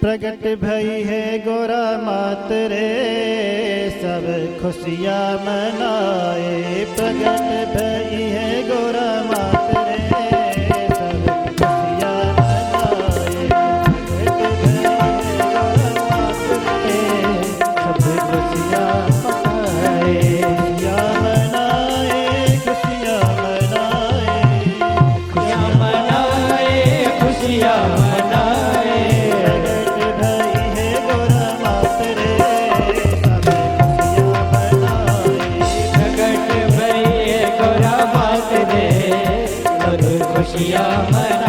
प्रगट भई है गोरा मात रे, सब खुशियाँ मनाए। प्रगट भई है गोरा मात रे, सब खुशियाँ मनाए। प्रगट भई है गोरा मात रे, सब खुशियाँ मनाए। खुशियाँ मनाए, खुशियाँ मनाए, खुशियाँ मनाए, खुशियाँ मनाए।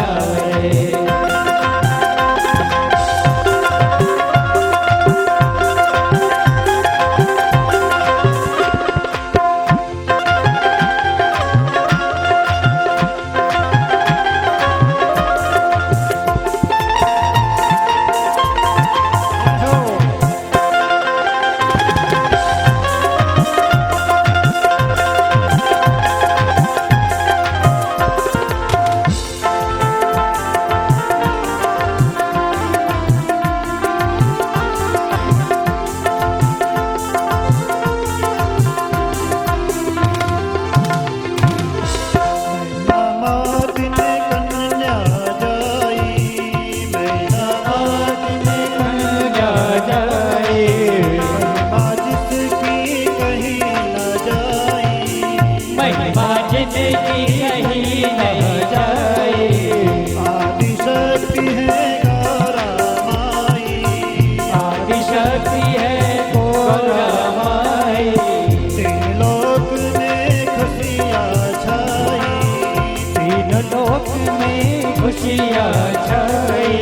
खुशियाँ छाई,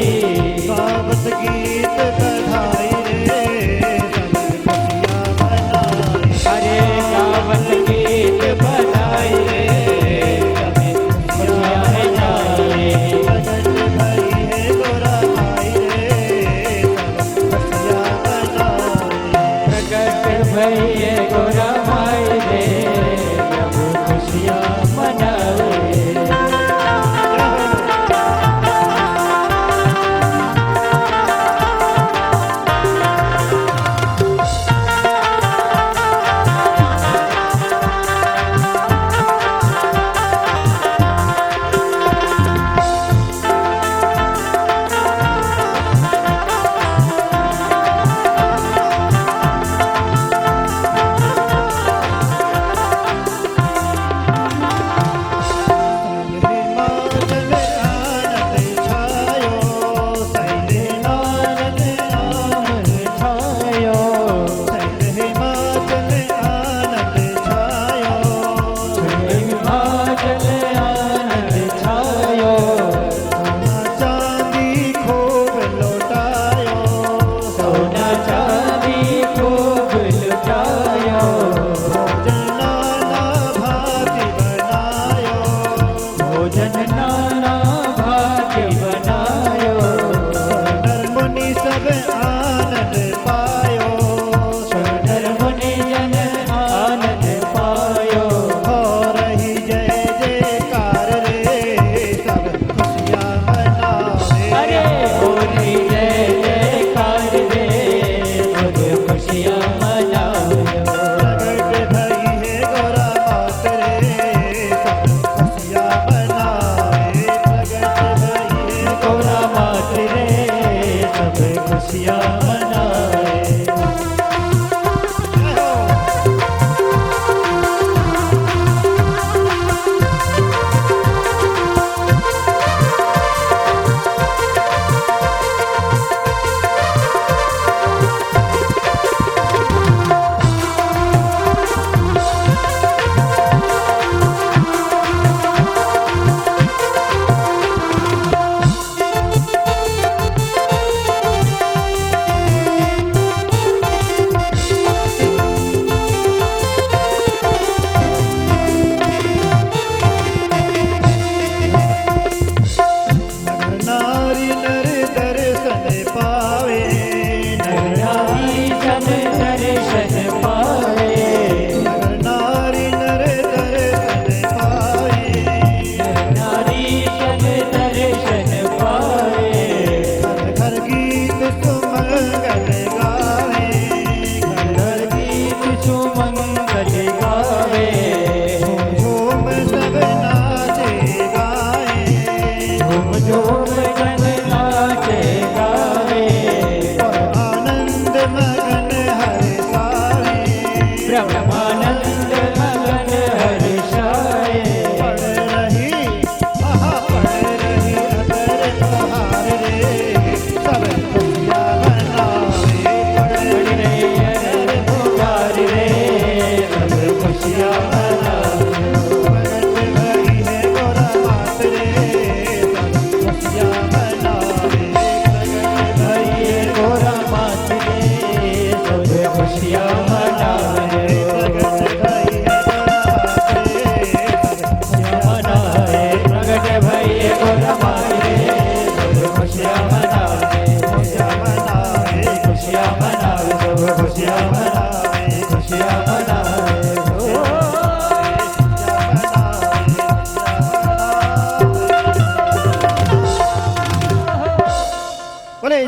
सावत गीत बधाई रे, सब खुशियाँ मनाए। अरे सावत गीत बधाई रे, सब खुशियाँ मनाए। प्रगट भई है गोरा माई रे, सब खुशियाँ मनाए। प्रगट भई है गोरा माई रे, सब खुशियाँ मनाए।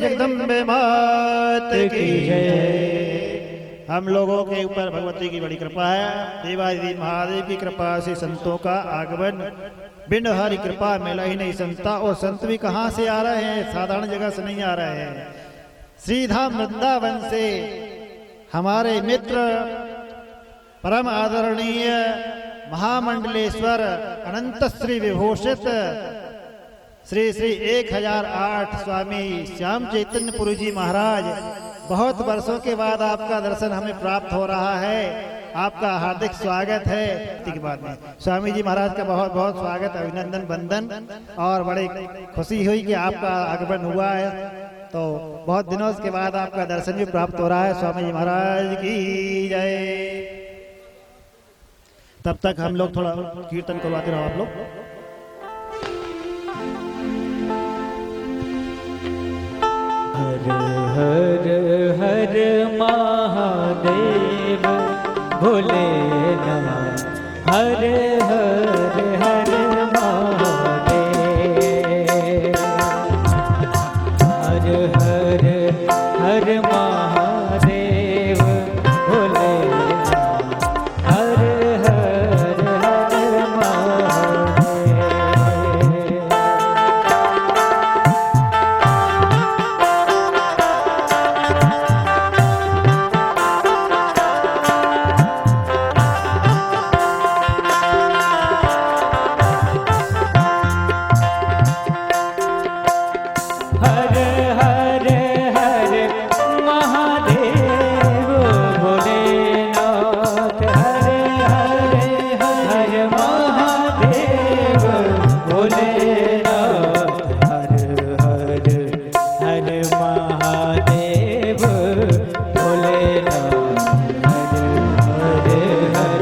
जगदम्बे मात की जय। हम लोगों के ऊपर भगवती की बड़ी कृपा है। देवादिदेव महादेव की कृपा से संतों का आगमन बिन हरि कृपा मिला ही नहीं संता। और संत भी कहाँ से आ रहे हैं? साधारण जगह से नहीं आ रहे हैं। श्रीधाम वृंदावन से हमारे मित्र परम आदरणीय महामंडलेश्वर अनंत श्री विभूषित श्री श्री 1008 स्वामी श्याम चैतन्य पुरी जी महाराज, बहुत वर्षों के बाद आपका दर्शन हमें प्राप्त हो रहा है। आपका हार्दिक स्वागत है। के बाद में स्वामी जी महाराज का बहुत बहुत स्वागत, अभिनंदन, वंदन। और बड़ी खुशी हुई कि आपका आगमन हुआ है। तो बहुत दिनों के बाद आपका दर्शन भी प्राप्त हो रहा है। स्वामी जी महाराज की जय। तब तक हम लोग थोड़ा कीर्तन करवाते रहो आप लोग। हर हर हर महादेव भोलेनाथ, हर हर हर महादेव, हर हर हर महादेव भोलेनाथ, हर हर हर महादेव। हर हर हर महादेव भोलेनाथ, हर हर हर महादेव भोलेनाथ, हर हर हर महादेव भोलेनाथ, हर हर हर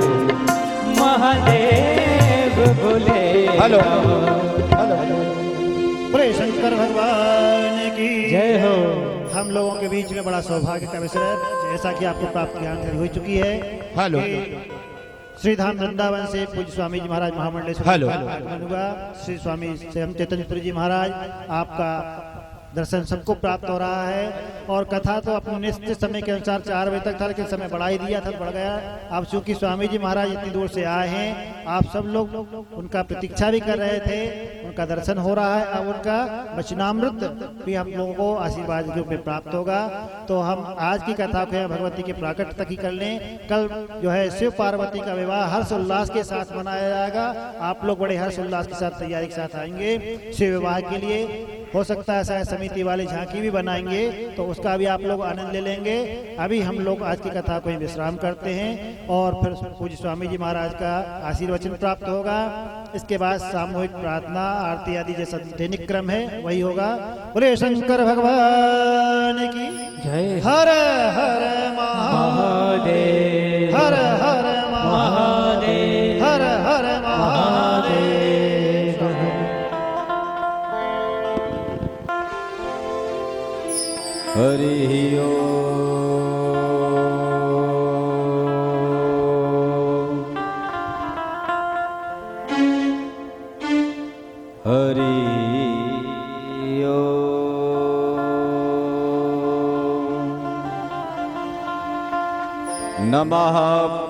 महादेव भोलेनाथ। हेलो। बोले शंकर भगवान की जय हो। हम लोगों के बीच में बड़ा सौभाग्य का विषय है, जैसा कि आपको प्राप्त जानकारी हो चुकी है। हेलो। कि श्रीधाम वृंदावन से पूज्य स्वामी जी महाराज महामंडलेश्वर हेलो। का आगमन हुआ। श्री स्वामी श्याम चैतन्यपुरी जी महाराज, आपका दर्शन सबको प्राप्त हो रहा है। और कथा तो अपने निश्चित समय के अनुसार 4 बजे तक था, लेकिन समय बढ़ा ही दिया था, बढ़ गया। अब चूंकि स्वामी जी महाराज इतनी दूर से आए हैं, आप सब लोग उनका प्रतीक्षा भी कर रहे थे, उनका दर्शन हो रहा है। अब उनका वचनामृत भी हम लोगों को आशीर्वाद के रूप में प्राप्त होगा। तो हम आज की कथा को भगवती के प्राकट तक ही कर लें। कल जो है शिव पार्वती का विवाह हर्ष उल्लास के साथ मनाया जाएगा। आप लोग बड़े हर्ष उल्लास के साथ तैयारी के साथ आएंगे शिव विवाह के लिए। हो सकता है शायद समिति वाले झांकी भी बनाएंगे, तो उसका भी आप लोग आनंद ले लेंगे। अभी हम लोग आज की कथा को ही विश्राम करते हैं और फिर पूज्य स्वामी जी महाराज का आशीर्वचन प्राप्त होगा। इसके बाद सामूहिक प्रार्थना, आरती आदि जैसा दैनिक क्रम है वही होगा। बोले शंकर भगवान की जय। हर हर महादेव, हर हर महादेव, हर हर महादेव। हरि ओम, हरि ओम। नमः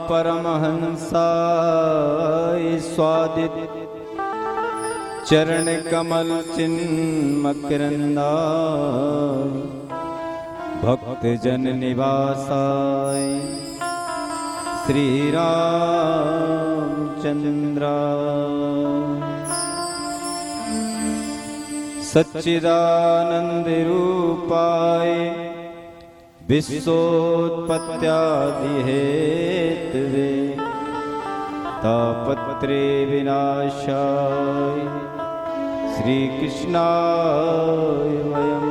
परमहंसाय स्वादित चरण कमल चिन्मकरंदाय भक्त जन निवासाय श्री रामचंद्राय सच्चिदानंद रूपाय विश्वोत्पत्त्यादि हेतवे तापत्रे विनाशाय श्री कृष्णाय वयं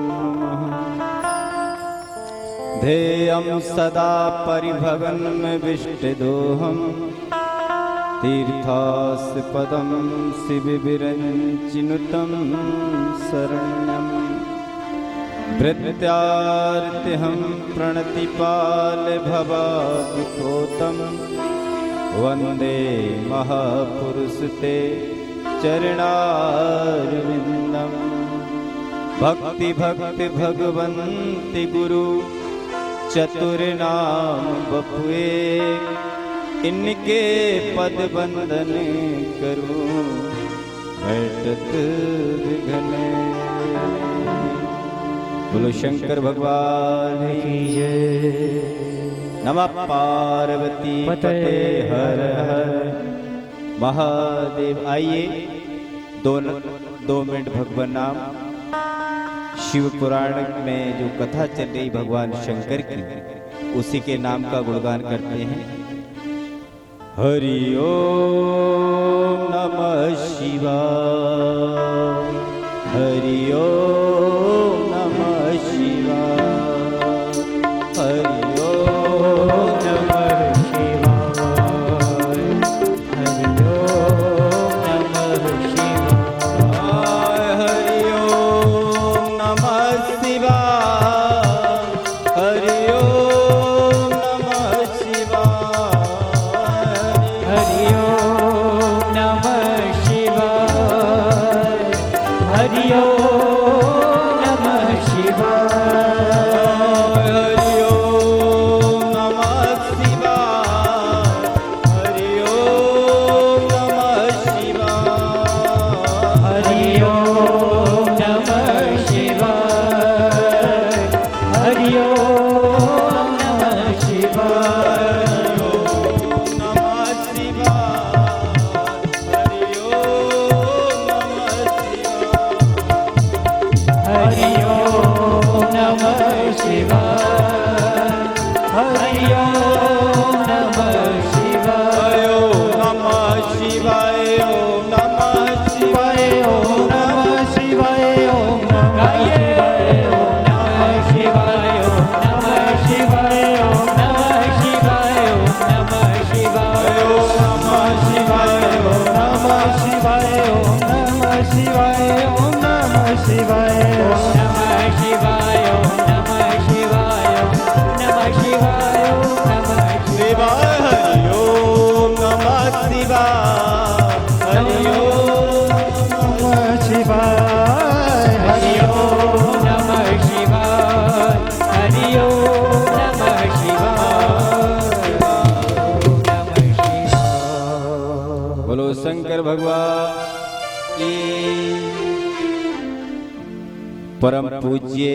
नमः। ध्येयं सदा परिभवन्नविष्टदोहं तीर्थास्पदं शिवविरञ्चिनुतं शरण्यं प्रत्यार्तिहं प्रणतिपालभवादिकोतं वन्दे महापुरुष ते चरणारविन्दम्। भक्ति भक्ति भगवंति गुरु चतुर नाम बपुए, इनके पद बंदन करूं बैठत विघ्न। बोलो शंकर भगवान की जय। नमः पार्वती पते हर हर महादेव। आइए 2 मिनट भगवान नाम। शिव पुराण में जो कथा चल रही भगवान शंकर की, उसी के नाम का गुणगान करते हैं। हरि ओम नमः शिवाय, हरि ओम नमः शिवाय, हरि ओम नमः शिवाय, हरि ओम नमः शिवाय, हरि ओम नमः शिवाय, हरि ओम नमः शिवाय, हरि ओम नमः शिवाय, हरि ओम नमः शिवाय, हरि ओम नमः शिवाय, हरि ओम नमः शिवाय, हरि ओम नमः शिवाय, हरि ओम नमः शिवाय, नमः शिवाय, हरि ओम नमः शिवाय, हरि ओम नमः शिवाय, हरि ओम नमः शिवाय, ओम नमः शिवाय, ओम नमः शिवाय, ओम नमः शिवाय, ओम नमः शिवाय, ओम नमः शिवाय, ओम नमः शिवाय, ओम नमः शिवाय, ओम नमः शिवाय, ओम नमः शिवाय, ओम नमः शिवाय, ओम नमः शिवाय, ओम नमः शिवाय, ओम नमः शिवाय, ओम नमः शिवाय, हरि ओम नमः शिवाय, हरि ओम नमः शिवाय, हरि ओम नमः शिवाय, हरि ओम नमः शिवाय, नमः शिवाय। बोलो शंकर भगवान की। परम पूज्य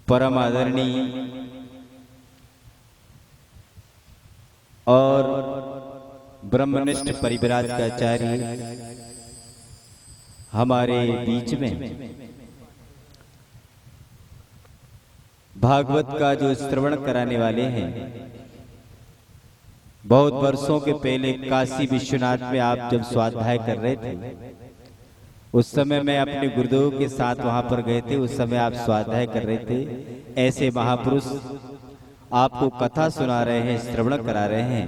परम आदरणीय और ब्रह्मनिष्ठ परिव्राज का आचार्य हमारे बीच में भागवत का जो श्रवण कराने वाले हैं। बहुत वर्षों के पहले काशी विश्वनाथ में आप जब स्वाध्याय कर रहे थे, उस समय मैं अपने गुरुदेव के साथ वहां पर गए थे। उस समय आप स्वाध्याय कर रहे थे। ऐसे महापुरुष आपको कथा सुना रहे हैं, श्रवण करा रहे हैं।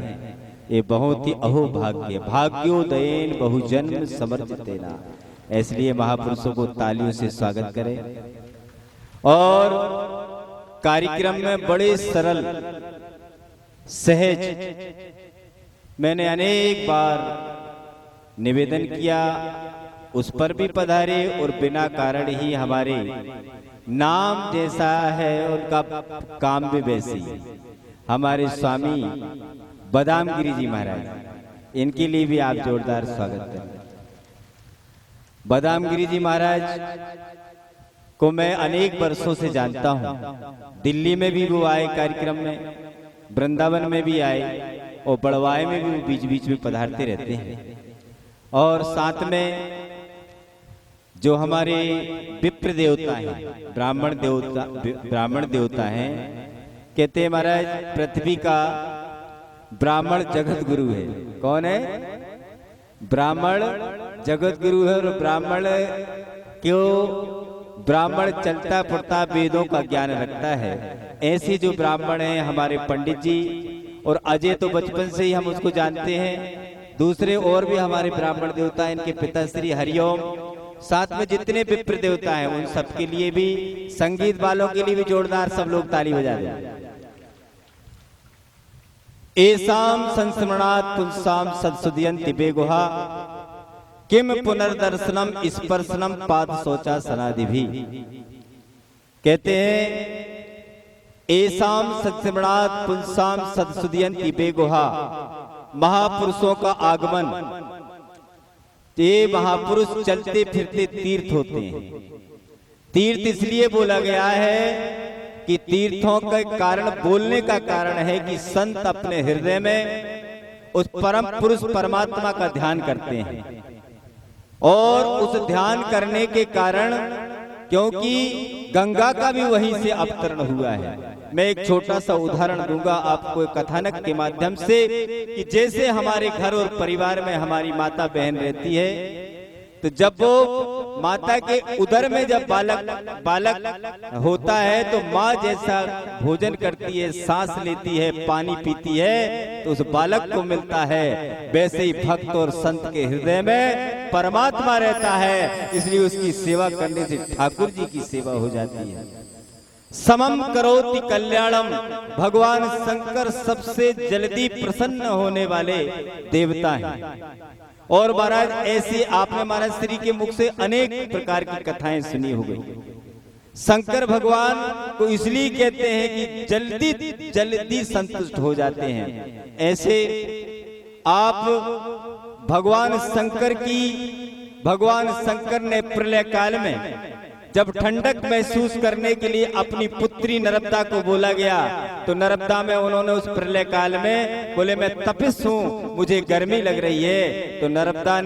ये बहुत ही अहोभाग्य, भाग्योदयेन बहुजन्म समर्पितेना। इसलिए महापुरुषों को तालियों से स्वागत करें। और कार्यक्रम में बड़े सरल सहज मैंने अनेक बार निवेदन किया, उस पर भी पधारे। और बिना कारण ही हमारे नाम जैसा है उनका काम भी वैसी। हमारे स्वामी बदामगिरी जी महाराज, इनके लिए भी आप जोरदार स्वागत करें। बदामगिरी जी महाराज को मैं अनेक वर्षों से जानता हूं। दिल्ली में भी वो आए कार्यक्रम में, वृंदावन में भी आए, और बड़वाए में भी वो बीच बीच में पधारते रहते हैं। और साथ में जो हमारे विप्र देवता हैं, ब्राह्मण देवता हैं, कहते हैं महाराज पृथ्वी का ब्राह्मण जगत गुरु है। कौन है? ब्राह्मण जगत गुरु है। और ब्राह्मण चलता फिरता वेदों का ज्ञान रखता है। ऐसे जो ब्राह्मण हैं हमारे पंडित जी, और अजय तो बचपन से ही हम उसको जानते हैं। दूसरे और भी हमारे ब्राह्मण देवता, इनके पिता श्री हरिओम, साथ में जितने विप्र देवता हैं उन सब के लिए भी, संगीत वालों के लिए भी जोरदार सब लोग ताली बजा दें। एसाम संस्मरणात् पुंसाम सत्सुदयन्ति बेगुहा किम पुनर्दर्शनम स्पर्शनम पाद शौचा सनादि भी। कहते हैं एसाम सत्समणात पुंसाम सदसुदियंति बेगुहा। महापुरुषों का आगमन, ये महापुरुष चलते फिरते तीर्थ होते हैं। तीर्थ इसलिए बोला गया है कि तीर्थों के कारण, बोलने का कारण है कि संत अपने हृदय में उस परम पुरुष परमात्मा का ध्यान करते हैं, और उस ध्यान करने के कारण, क्योंकि गंगा का भी वहीं से अवतरण हुआ है। मैं एक छोटा सा उदाहरण दूंगा आपको कथानक के माध्यम से, कि जैसे हमारे घर और परिवार में हमारी माता बहन रहती है, तो जब वो माता के उदर में जब बालक होता है तो माँ जैसा भोजन करती है, सांस लेती है, पानी पीती है, तो उस बालक को मिलता है, वैसे ही भक्त और संत के हृदय में परमात्मा रहता है। इसलिए उसकी सेवा करने से ठाकुर जी की सेवा हो जाती है। समम करोति कल्याणम, भगवान शंकर सबसे जल्दी प्रसन्न होने वाले देवता हैं। और महाराज ऐसी आपने महाराज श्री के मुख से अनेक प्रकार की कथाएं सुनी हो गई। शंकर भगवान को इसलिए कहते हैं कि जल्दी जल्दी संतुष्ट हो जाते हैं। ऐसे आप भगवान शंकर ने प्रलय काल में जब ठंडक महसूस करने के लिए अपनी पुत्री नर्मदा को बोला गया, तो नर्मदा में उन्होंने उस प्रलय काल में बोले मैं तपिश हूँ, मुझे गर्मी लग रही है। तो नर्मदा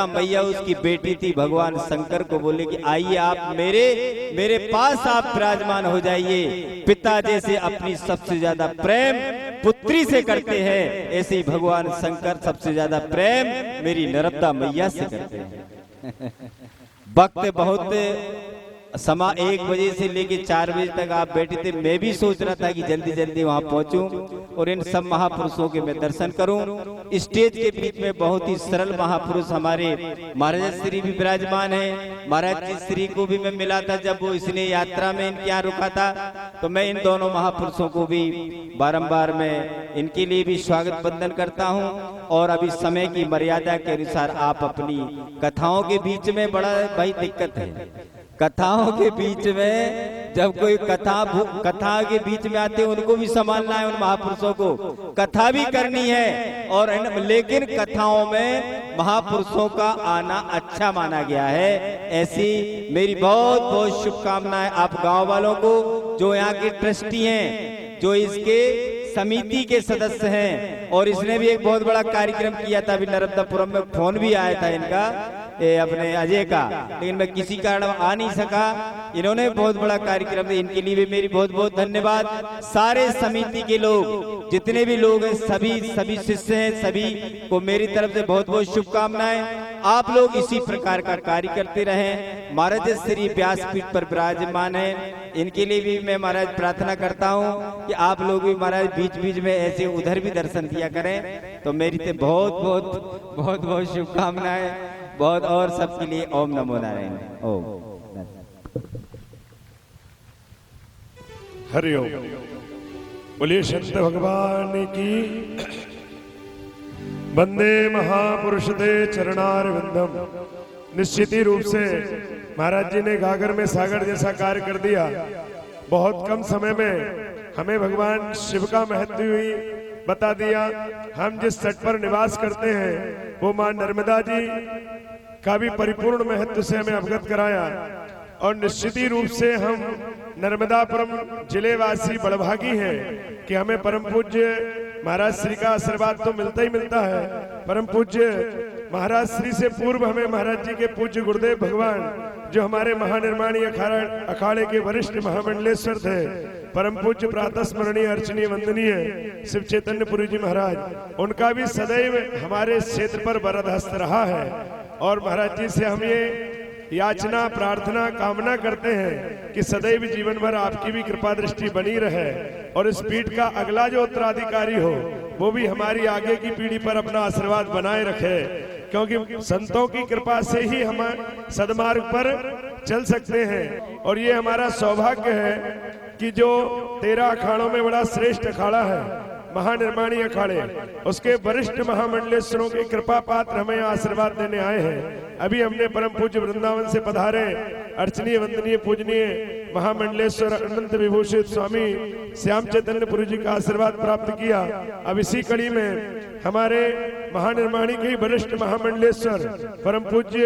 मैया उसकी बेटी थी, भगवान शंकर को बोले कि आइए आप मेरे पास आप विराजमान हो जाइए। पिता जैसे अपनी सबसे ज्यादा प्रेम पुत्री से करते हैं, ऐसे ही भगवान शंकर सबसे ज्यादा प्रेम मेरी नर्मदा मैया से करते हैं। वक्त बहुत 1 बजे से लेके 4 बजे तक आप बैठे थे। मैं भी सोच रहा था कि जल्दी जल्दी वहां पहुंचूं और इन सब महापुरुषों के मैं दर्शन करूं। स्टेज के बीच में बहुत ही सरल महापुरुष हमारे महाराज श्री भी विराजमान है। महाराज जी श्री को भी मैं मिला था जब वो इसने यात्रा में इनके यहाँ रुका था, तो मैं इन दोनों महापुरुषों को भी बारंबार मैं इनके लिए भी स्वागत बंदन करता हूँ। और अभी समय की मर्यादा के अनुसार आप अपनी कथाओं के बीच में, बड़ा भाई दिक्कत है कथाओं के बीच में, जब कोई कथा के बीच में आते हैं उनको भी संभालना है, उन महापुरुषों को कथा भी करनी है। और लेकिन कथाओं में महापुरुषों का आना अच्छा माना गया है। ऐसी मेरी बहुत बहुत शुभकामनाएं आप गांव वालों को, जो यहाँ के ट्रस्टी हैं, जो इसके समिति के सदस्य हैं। और इसने भी एक बहुत बड़ा कार्यक्रम किया था, अभी नर्मदापुरम में फोन भी आया था इनका, अपने अजय का, लेकिन मैं किसी कारण आ नहीं सका। इन्होंने बहुत बड़ा कार्यक्रम दिया, इनके लिए भी मेरी बहुत बहुत धन्यवाद। सारे समिति के लोग, जितने भी लोग हैं, सभी शिष्य हैं, सभी को मेरी तरफ से बहुत बहुत शुभकामनाएं। आप लोग इसी प्रकार का कार्य करते रहें। महाराज श्री व्यासपीठ पर विराजमान है, इनके लिए भी मैं महाराज प्रार्थना करता हूँ कि आप लोग भी महाराज बीच बीच में ऐसे उधर भी दर्शन दिया करें। तो मेरी तो बहुत बहुत शुभकामनाएं, बहुत, और सबके लिए ओम नमो नारायण। ओम हरि ओम। बोलिए संत भगवान की। वंदे महापुरुष ते चरणारविंदम। निश्चित ही रूप से महाराज जी ने गागर में सागर जैसा कार्य कर दिया। बहुत कम समय में हमें भगवान शिव का महत्व ही बता दिया। हम जिस तट पर निवास करते हैं वो मां नर्मदा जी का भी परिपूर्ण महत्व से हमें अवगत कराया। और निश्चित ही रूप से हम नर्मदापुरम जिले वासी बड़भागी हैं कि हमें परम पूज्य महाराज श्री का आशीर्वाद तो मिलता ही मिलता है। परम पूज्य महाराज श्री से पूर्व हमें महाराज जी के पूज्य गुरुदेव भगवान, जो हमारे महानिर्माणी अखाड़े के वरिष्ठ महामंडलेश्वर थे, परम पूज्य प्रातः स्मरणीय अर्चनीय वंदनीय शिव चैतन्य पुरी जी महाराज, उनका भी सदैव हमारे क्षेत्र पर वरद हस्त रहा है। और महाराज जी से हम ये याचना प्रार्थना कामना करते हैं कि सदैव जीवन भर आपकी भी कृपा दृष्टि बनी रहे, और इस पीठ का अगला जो उत्तराधिकारी हो वो भी हमारी आगे की पीढ़ी पर अपना आशीर्वाद बनाए रखे। क्योंकि संतों की कृपा से ही हम सदमार्ग पर चल सकते हैं। और ये हमारा सौभाग्य है कि जो 13 अखाड़ों में बड़ा श्रेष्ठ अखाड़ा है महानिर्माणी अखाड़े उसके वरिष्ठ महामंडलेश्वरों के कृपा पात्र हमें आशीर्वाद देने आए हैं। अभी हमने परम पूज्य वृंदावन से पधारे अर्चनीय वंदनीय पूजनीय महामंडलेश्वर अनंत विभूषित स्वामी श्याम चैतन्य पुरी जी का आशीर्वाद प्राप्त किया। अब इसी कड़ी में हमारे महानिर्माणी के वरिष्ठ महामंडलेश्वर परम पूज्य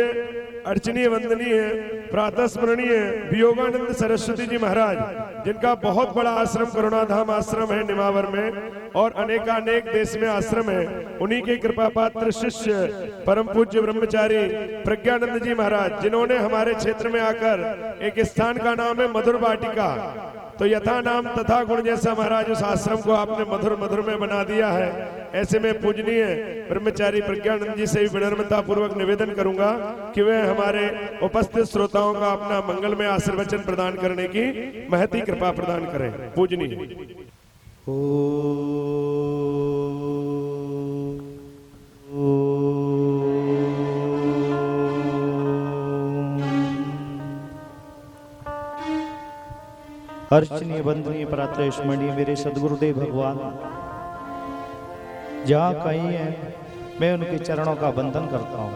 अर्चनीय वंदनीय प्रातः स्मरणीय वियोगानंद सरस्वती जी महाराज, जिनका बहुत बड़ा आश्रम करुणाधाम आश्रम है निमावर में और अनेकानेक देश में आश्रम है, उन्हीं के कृपा पात्र शिष्य परम पूज्य ब्रह्मचारी प्रज्ञानंद जी महाराज, जिन्होंने हमारे क्षेत्र में आकर एक स्थान का नाम है मधुर वाटिका, तो यथा नाम तथा गुण जैसा महाराज उस आश्रम को आपने मधुर मधुर में बना दिया है। ऐसे में पूजनीय ब्रह्मचारी प्रज्ञानंद जी से भी विनम्रता पूर्वक निवेदन करूंगा कि वे हमारे उपस्थित श्रोताओं का अपना मंगलमय आशीर्वचन प्रदान करने की महती कृपा प्रदान करें। पूजनीय अर्चनीय वंदनीय प्रातः स्मरणीय मेरे सदगुरुदेव भगवान जहाँ कहीं है मैं उनके चरणों का वंदन करता हूँ।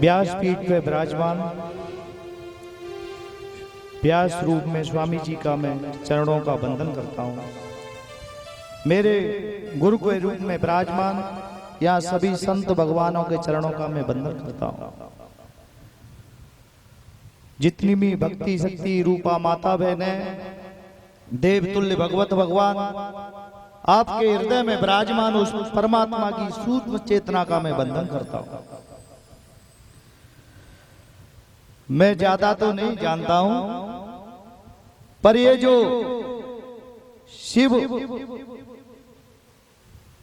व्यासपीठ पे विराजमान व्यास रूप में स्वामी जी का मैं चरणों का वंदन करता हूँ। मेरे गुरु के रूप में विराजमान यहाँ सभी संत भगवानों के चरणों का मैं वंदन करता हूँ। जितनी भी भक्ति शक्ति रूपा माता बहने देवतुल्य भगवत भगवान आपके हृदय में विराजमान उस परमात्मा की सूक्ष्म चेतना का मैं वंदन करता हूं। मैं ज्यादा तो नहीं जानता हूं, पर ये जो शिव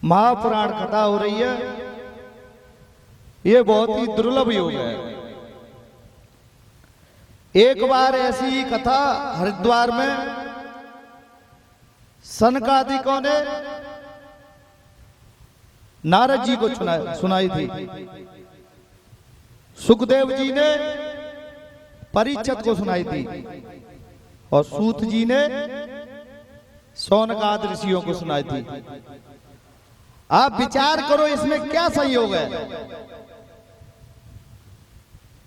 महापुराण कथा हो रही है ये बहुत ही दुर्लभ योग है। एक बार ऐसी ही कथा हरिद्वार में सनकादिकों ने नारद जी को सुनाई थी। सुखदेव जी ने परीक्षित को सुनाई थी और सूत जी ने शौनकादि ऋषियों को सुनाई थी। आप विचार करो इसमें क्या संयोग है,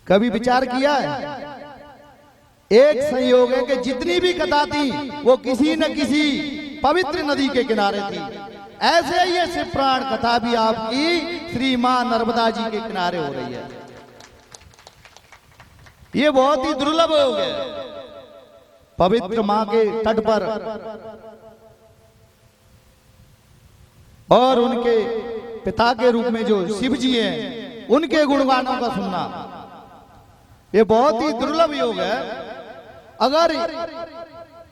कभी विचार किया है? एक संयोग है कि जितनी भी कथा थी वो किसी न किसी पवित्र नदी के किनारे थी। ऐसे ही ये शिव पुराण कथा भी आपकी श्री मां नर्मदा जी के किनारे हो रही है। ये बहुत ही दुर्लभ हो गया। पवित्र मां के तट पर और उनके पिता के रूप में जो शिव जी हैं उनके गुणगानों का सुनना ये बहुत ही दुर्लभ योग है। अगर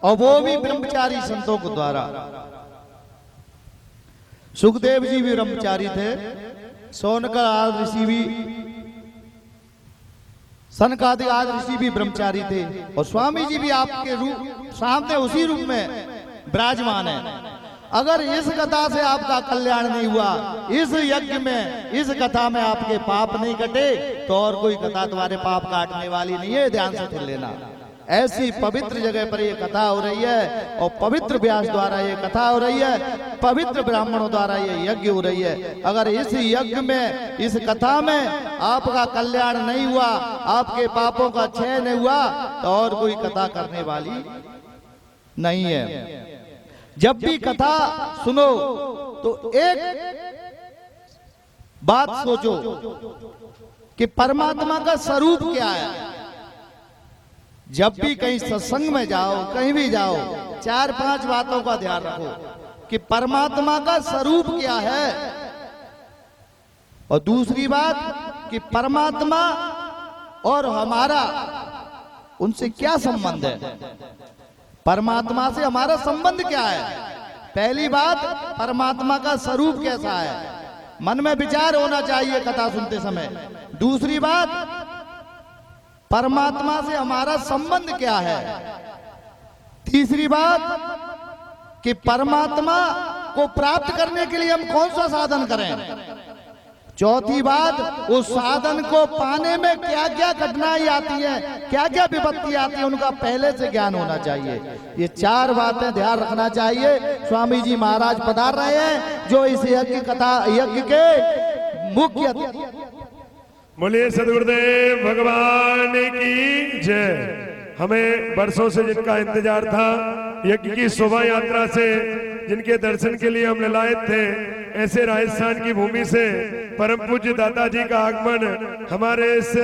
और वो भी ब्रह्मचारी संतों के द्वारा। सुखदेव जी भी ब्रह्मचारी थे, शौनकर आदि ऋषि भी, सनकादिक आदि ऋषि भी ब्रह्मचारी थे और स्वामी जी भी आपके रूप सामने उसी रूप में विराजमान है। अगर इस कथा से आपका कल्याण नहीं हुआ, इस यज्ञ में इस कथा में आपके पाप नहीं कटे, तो और कोई कथा तुम्हारे पाप काटने वाली नहीं है। ध्यान से सुन लेना। ऐसी पवित्र जगह पर ये कथा हो रही है और पवित्र व्यास द्वारा ये कथा हो रही है, पवित्र ब्राह्मणों द्वारा ये यज्ञ हो रही है। अगर इस यज्ञ में इस कथा में आपका कल्याण नहीं हुआ, आपके पापों का क्षय नहीं हुआ, तो और कोई कथा करने वाली नहीं है। जब भी कथा सुनो तो एक बात सोचो कि परमात्मा का स्वरूप क्या है। जब भी कहीं सत्संग में जाओ, कहीं भी जाओ, 4-5 बातों का ध्यान रखो कि परमात्मा का स्वरूप क्या है, और दूसरी बात कि परमात्मा और हमारा उनसे क्या संबंध है, परमात्मा से हमारा संबंध क्या है। पहली बात, परमात्मा का स्वरूप कैसा है, मन में विचार होना चाहिए कथा सुनते समय। दूसरी बात, परमात्मा से हमारा संबंध क्या है। तीसरी बात कि परमात्मा को प्राप्त करने के लिए हम कौन सा साधन करें। चौथी बात, उस साधन को पाने में क्या क्या कठिनाई आती है, क्या क्या विपत्ति आती है, उनका पहले से ज्ञान होना चाहिए। ये 4 बातें ध्यान रखना चाहिए। स्वामी जी महाराज पधार रहे हैं जो इस यज्ञ के मुख्य। बोलिए सदगुरुदेव भगवान की जय। हमें बरसों से जिनका इंतजार था, यज्ञ की शोभा यात्रा से जिनके दर्शन के लिए हम लायक थे, ऐसे राजस्थान की भूमि से परम पूज्य दाता जी का आगमन हमारे इस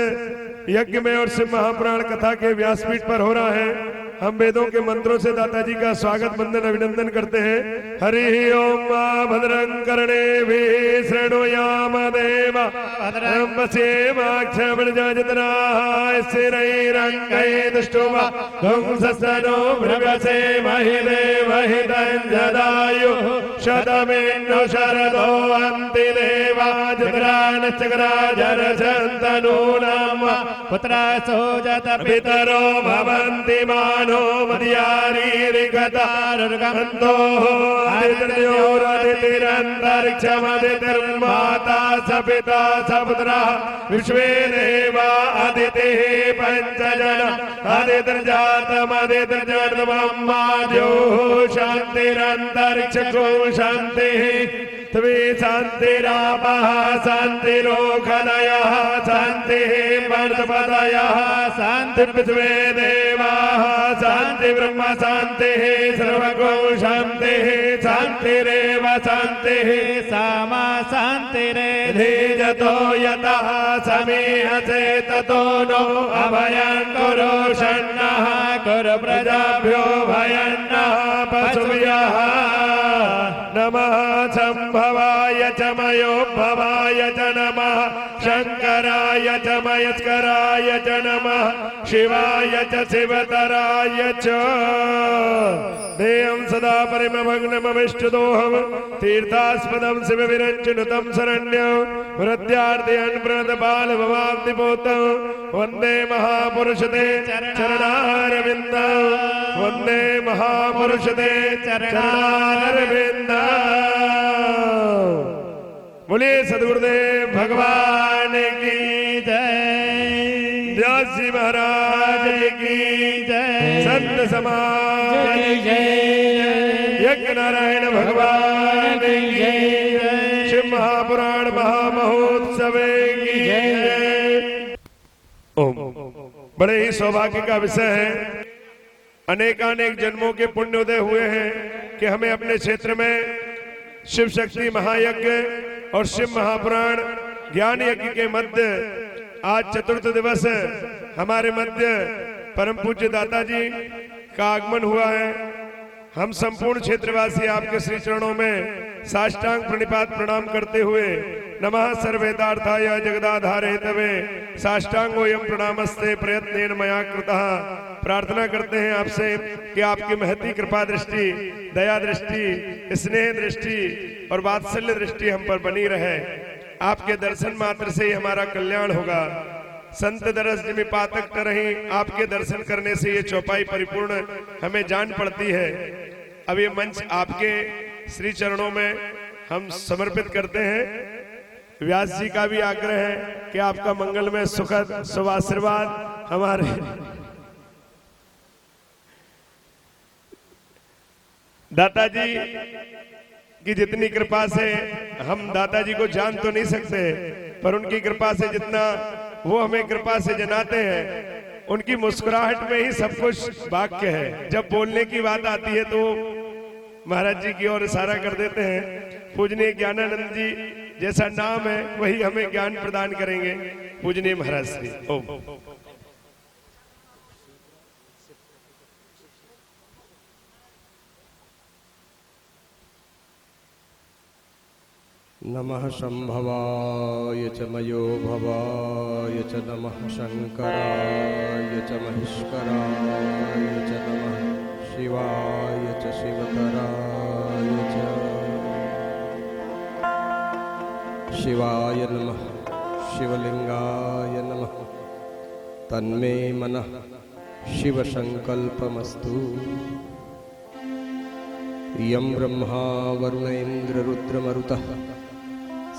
यज्ञ में और शिव महापुराण कथा के व्यासपीठ पर हो रहा है। हम वेदों के मंत्रों से दाता जी का स्वागत वंदन अभिनंदन करते हैं। हरि ओम भद्रं कर्णेभिः शृणुयाम देवा भद्रं पश्येमाक्षभिर्जत्राः स्थिरैरङ्गैर्दुष्टुवा धुंसस्तनो भृगसेमहि देवहितं जदायुः शतमेन्दु शरदो अन्ति देवाजत्रानश्चक्राजरसन्तनूनां पुत्रासो जत पितरो भवन्ति मानो मर्यारीरिगतारुर्गन्तो आदित्योरदितिरन्तरिक्षमदितिर्माता स पिता स पुत्रः विश्वे देवा अदितिः पञ्चजन अदितिर्जातमदितिर्जन्ममाद्योः शान्तिरन्तरिक्षको शान्तिः त्वे शान्तिरापः शान्तिरोखदयः शान्तिः पर्वतपदयः शान्तिर्विश्वे देवाः शान्ति ब्रह्म शान्तिः सर्वगो शान्तिः शान्तिरेव शान्तिः सामा शान्तिरेधिजतो यतः समीहसे ततो नो अभयं कुरु षण्णः कुरु प्रजाभ्यो भयन्नः पशुभ्यः नमः संभवाय च मयोद्भवाय च नमः शंकराय च मयस्कराय च नमः शिवाय च शिवतराय च देयं सदा परिमग्नमविष्टदोहं तीर्थास्पदं शिवविरञ्चनुतं शरण्यं हृद्यार्थियन् प्रणतबालभवाब्धिपोतं वन्दे महापुरुषते चरणारविन्दं वन्दे महापुरुषते चरणारविन्दं। बोलिए सदगुरुदेव भगवान की जय। व्यास जी महाराज की जय। संत समाज की जय। यज्ञ नारायण भगवान की जय। शिव महापुराण महामहोत्सव की जय। ओम। बड़े ही सौभाग्य का विषय है। अनेकानेक जन्मों के पुण्योदय हुए हैं कि हमें अपने क्षेत्र में शिव शक्ति महायज्ञ और शिव महापुराण ज्ञान यज्ञ के मध्य आज चतुर्थ दिवस हमारे मध्य परम पूज्य दाता जी का आगमन हुआ है। हम संपूर्ण क्षेत्रवासी आपके श्री चरणों में साष्टांग प्रणिपात प्रणाम करते हुए नमः सर्वेदार्थाय जगदाधारे तवे साष्टांगोयम प्रणामस्ते प्रयत्नेन मया कृतः। प्रार्थना करते हैं आपसे कि आपकी महती कृपा दृष्टि, दया दृष्टि, स्नेह दृष्टि और वात्सल्य दृष्टि हम पर बनी रहे। आपके दर्शन मात्र से ही हमारा कल्याण होगा। संत दरस जिमि पातक तरही, आपके दर्शन करने से ये चौपाई परिपूर्ण हमें जान पड़ती है। अब ये मंच आपके श्री चरणों में हम समर्पित करते हैं। व्यास जी का भी आग्रह है कि आपका मंगलमय सुखद शुभ आशीर्वाद हमारे दाता जी की जितनी कृपा से, हम दाता जी को जान तो नहीं सकते, पर उनकी कृपा से जितना वो हमें कृपा से जनाते हैं, उनकी मुस्कुराहट में ही सब कुछ वाक्य है। जब बोलने की बात आती है तो महाराज जी की ओर इशारा कर देते हैं। पूजनीय ज्ञानानंद जी जैसा नाम है वही हमें ज्ञान प्रदान करेंगे। पूजनीय महाराज श्री। ओम। नमः शंभवाय च मयो भवाय च नमः शंकराय च महेश्वराय च नमः शिवाय च शिवतराय च शिवाय नमः शिवलिंगाय नमः। तन्मे मनः शिवसंकल्पमस्तु। यं ब्रह्मा वरुण इंद्र रुद्र मरुतः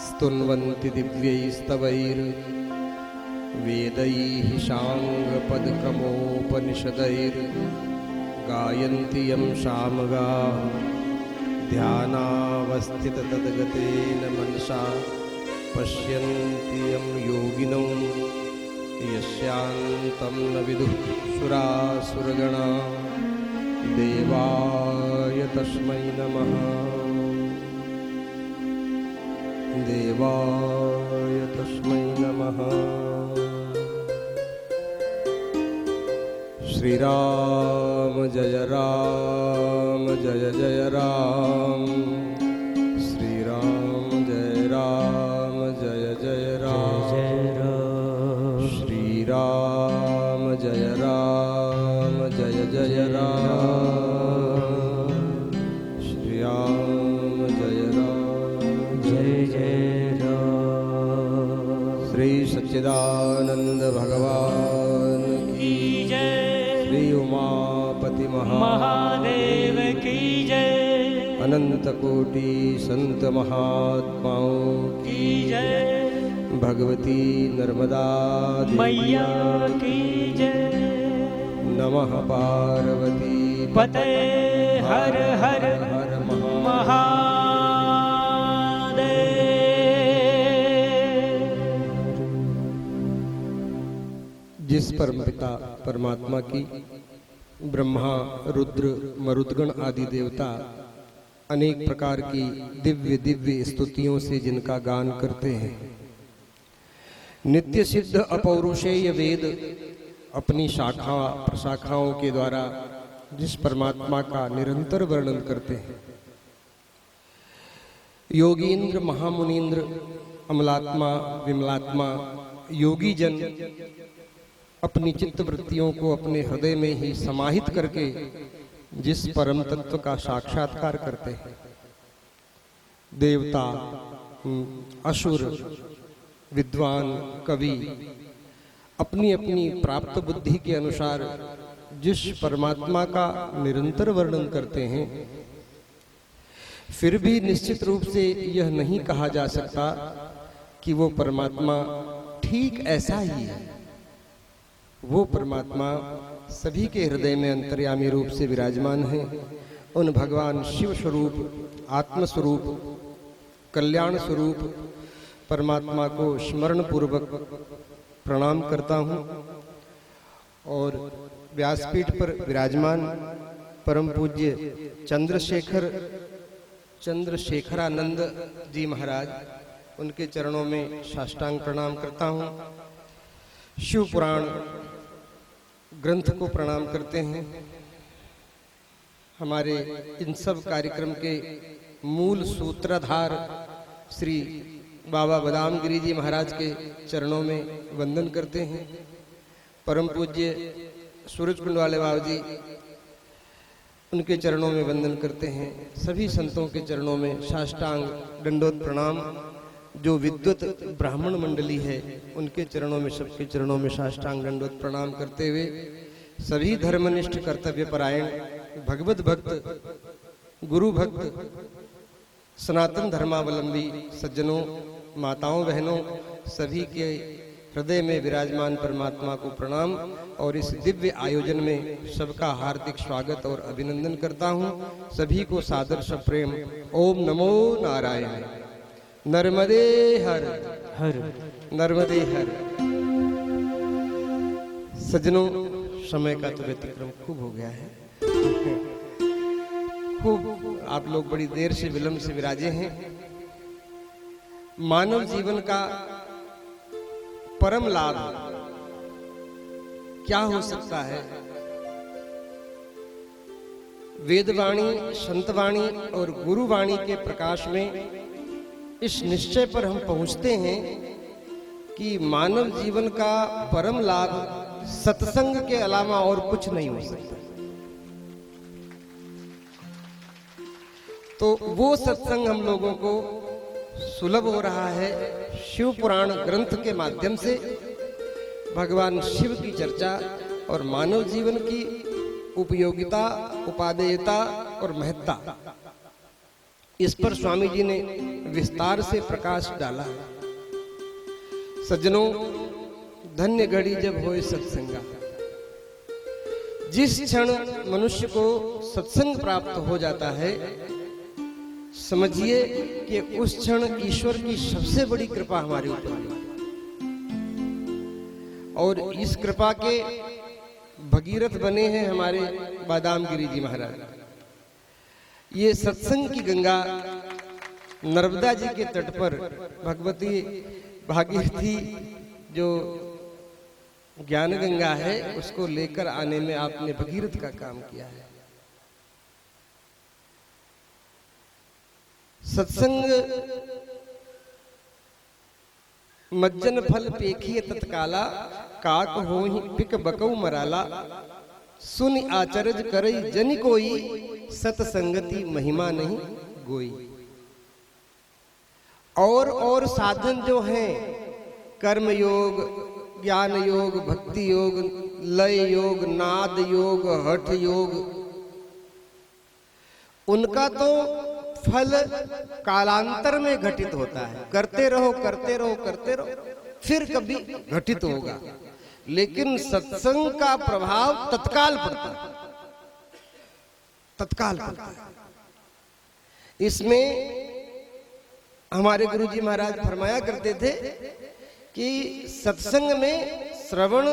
स्तुन्वन्ति दिव्यैस्तवैर्वेदैः शाङ्गपदक्रमोपनिषदैर्गायन्ति यं सामगाः ध्यानावस्थिततद्गतेन मनसा पश्यन्ति यं योगिनौ यस्यान्तं न विदुः सुरासुरगणा देवाय तस्मै नमः देवाय तस्मै नमः। श्रीराम जय जय राम, श्रीराम जय जय राम, श्रीराम जय जय राम, श्रीराम जय राम। श्री सच्चिदानंद भगवान की जय, श्री उमापति महादेव की जय, अनंत कोटि संत महात्माओं की जय, भगवती नर्मदा मैया की जय। नमः पार्वती पते हर हर हर महादेव। जिस परमपिता परमात्मा की ब्रह्मा रुद्र मरुदगण आदि देवता अनेक प्रकार की दिव्य दिव्य स्तुतियों से जिनका गान करते हैं, नित्य सिद्ध अपौरुषेय वेद अपनी शाखा प्रशाखाओं के द्वारा जिस परमात्मा का निरंतर वर्णन करते हैं, योगींद्र महामुनींद्र अमलात्मा विमलात्मा योगी जन अपनी चित्त वृत्तियों को अपने हृदय में ही समाहित करके जिस परम तत्व का साक्षात्कार करते हैं, देवता असुर विद्वान कवि अपनी अपनी प्राप्त बुद्धि के अनुसार जिस परमात्मा का निरंतर वर्णन करते हैं, फिर भी निश्चित रूप से यह नहीं कहा जा सकता कि वो परमात्मा ठीक ऐसा ही है। वो परमात्मा सभी के हृदय में अंतर्यामी रूप से विराजमान है। उन भगवान शिव स्वरूप आत्म स्वरूप कल्याण स्वरूप परमात्मा को स्मरण पूर्वक प्रणाम करता हूँ और व्यासपीठ पर विराजमान परम पूज्य चंद्रशेखरानंद जी महाराज, उनके चरणों में साष्टांग प्रणाम करता हूँ। शिव पुराण ग्रंथ को प्रणाम करते हैं। हमारे इन सब कार्यक्रम के मूल सूत्रधार श्री बाबा बदाम गिरी जी महाराज के चरणों में वंदन करते हैं। परम पूज्य सूरज कुंड वाले बाबा जी, उनके चरणों में वंदन करते हैं। सभी संतों के चरणों में साष्टांग दंडोत प्रणाम। जो विद्वत ब्राह्मण मंडली है, उनके चरणों में सबके चरणों में साष्टांग दंडोत प्रणाम करते हुए सभी धर्मनिष्ठ कर्तव्य परायण भगवत भक्त गुरु भक्त सनातन धर्मावलंबी सज्जनों माताओं बहनों सभी के हृदय में विराजमान परमात्मा को प्रणाम और इस दिव्य आयोजन में सबका हार्दिक स्वागत और अभिनंदन करता हूँ। सभी को सादर सप्रेम ओम नमो नारायण। नर्मदे हर हर नर्मदे हर। सज्जनों, समय का तो व्यतिक्रम खूब हो गया है, खूब आप लोग बड़ी देर से विलंब से विराजे हैं। मानव जीवन का परम लाभ क्या हो सकता है? वेदवाणी संतवाणी और गुरुवाणी के प्रकाश में इस निश्चय पर हम पहुंचते हैं कि मानव जीवन का परम लाभ सत्संग के अलावा और कुछ नहीं हो सकता। तो वो सत्संग हम लोगों को सुलभ हो रहा है शिव पुराण ग्रंथ के माध्यम से। भगवान शिव की चर्चा और मानव जीवन की उपयोगिता, उपादेयता और महत्ता, इस पर स्वामी जी ने विस्तार से प्रकाश डाला है। सज्जनों, धन्य घड़ी जब होए सत्संगा। जिस क्षण मनुष्य को सत्संग प्राप्त हो जाता है, समझिए कि उस क्षण ईश्वर की सबसे बड़ी कृपा हमारे ऊपर है। और इस कृपा के भगीरथ बने हैं हमारे बादाम गिरी जी महाराज। ये सत्संग की गंगा नर्मदा जी के तट पर भगवती भागीरथी जो ज्ञान गंगा है उसको लेकर आने में आपने भगीरथ का काम किया है। सत्संग मज्जन फल पेखिए तत्काला, काक होहि पिक बकऊ मराला, सुन आचरज करई जनि कोई, सतसंगति महिमा नहीं गोई। और साधन जो हैं, कर्म योग, ज्ञान योग, भक्ति योग, लय योग, नाद योग, हठ योग, उनका तो फल कालांतर में घटित होता है। करते रहो करते रहो करते रहो, फिर कभी घटित होगा। लेकिन सत्संग का प्रभाव तत्काल पड़ता है, तत्काल पड़ता है। इसमें हमारे गुरुजी महाराज फरमाया करते थे कि सत्संग में श्रवण,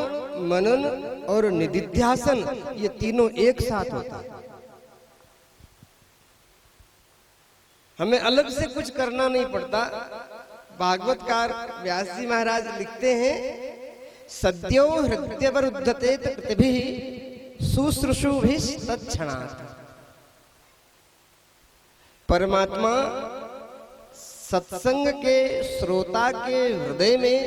मनन और निधिध्यासन ये तीनों एक साथ होता है। हमें अलग से कुछ करना नहीं पड़ता। भागवतकार व्यास जी महाराज लिखते हैं, सद्यो हृदयवरुद्धते कृतिभिः शुश्रूषुभिः तत्क्षणात्। परमात्मा सत्संग के श्रोता के हृदय में,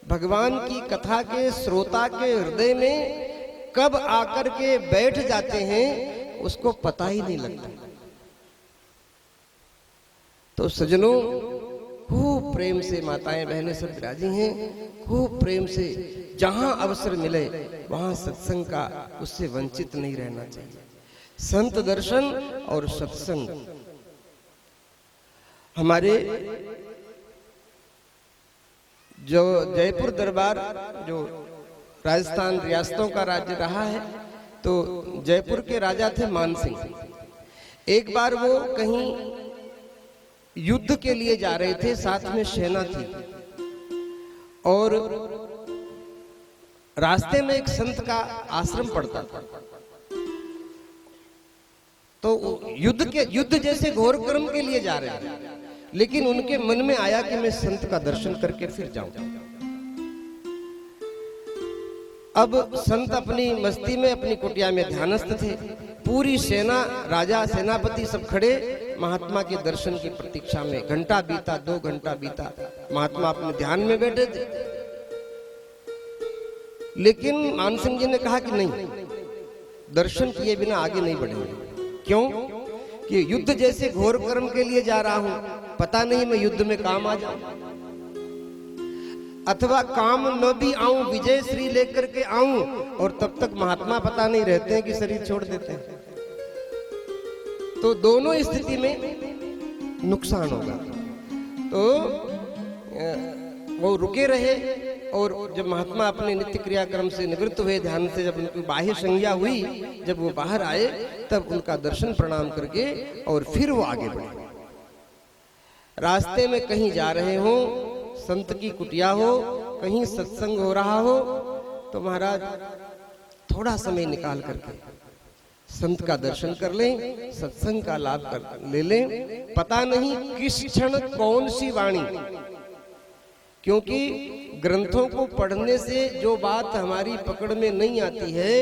भगवान की कथा के श्रोता के हृदय में कब आकर के बैठ जाते हैं उसको पता ही नहीं लगता। तो सज्जनों, खूब प्रेम से माताएं बहनें सब विराजी हैं, खूब प्रेम से जहां अवसर मिले वहां सत्संग का उससे वंचित नहीं रहना चाहिए। संत दर्शन और सत्संग हमारे जो जयपुर दरबार, जो राजस्थान रियासतों का राज्य रहा है, तो जयपुर के राजा थे मान सिंह। एक बार वो कहीं युद्ध के लिए जा रहे थे, साथ में सेना थी, और रास्ते में एक संत का आश्रम पड़ता था। तो युद्ध जैसे घोर कर्म के लिए जा रहे थे, लेकिन उनके मन में आया कि मैं संत का दर्शन करके फिर जाऊं। अब संत अपनी मस्ती में अपनी कुटिया में ध्यानस्थ थे। पूरी सेना, राजा, सेनापति सब खड़े महात्मा के दर्शन की प्रतीक्षा में। घंटा बीता, 2 घंटा बीता, महात्मा अपने ध्यान में बैठे थे। लेकिन मान सिंह जी ने कहा कि नहीं, दर्शन किए बिना आगे नहीं बढ़ेंगे। क्यों? कि युद्ध जैसे घोर कर्म के लिए जा रहा हूं, पता नहीं मैं युद्ध में काम आ जाऊं, अथवा काम न भी आऊं, विजय श्री लेकर के आऊं, और तब तक महात्मा पता नहीं रहते हैं कि शरीर छोड़ देते हैं। तो दोनों स्थिति में नुकसान होगा। तो वो रुके रहे, और जब महात्मा अपने नित्य क्रियाक्रम से निवृत्त हुए, ध्यान से जब उनकी बाह्य संज्ञा हुई, जब वो बाहर आए, तब उनका दर्शन प्रणाम करके और फिर वो आगे बढ़े। रास्ते में कहीं जा रहे हो, संत की कुटिया हो, कहीं सत्संग हो रहा हो, तो महाराज थोड़ा समय निकाल करके संत का दर्शन कर लें, सत्संग का लाभ ले लें। पता नहीं किस क्षण कौन सी वाणी, क्योंकि ग्रंथों को पढ़ने से जो बात हमारी पकड़ में नहीं आती है,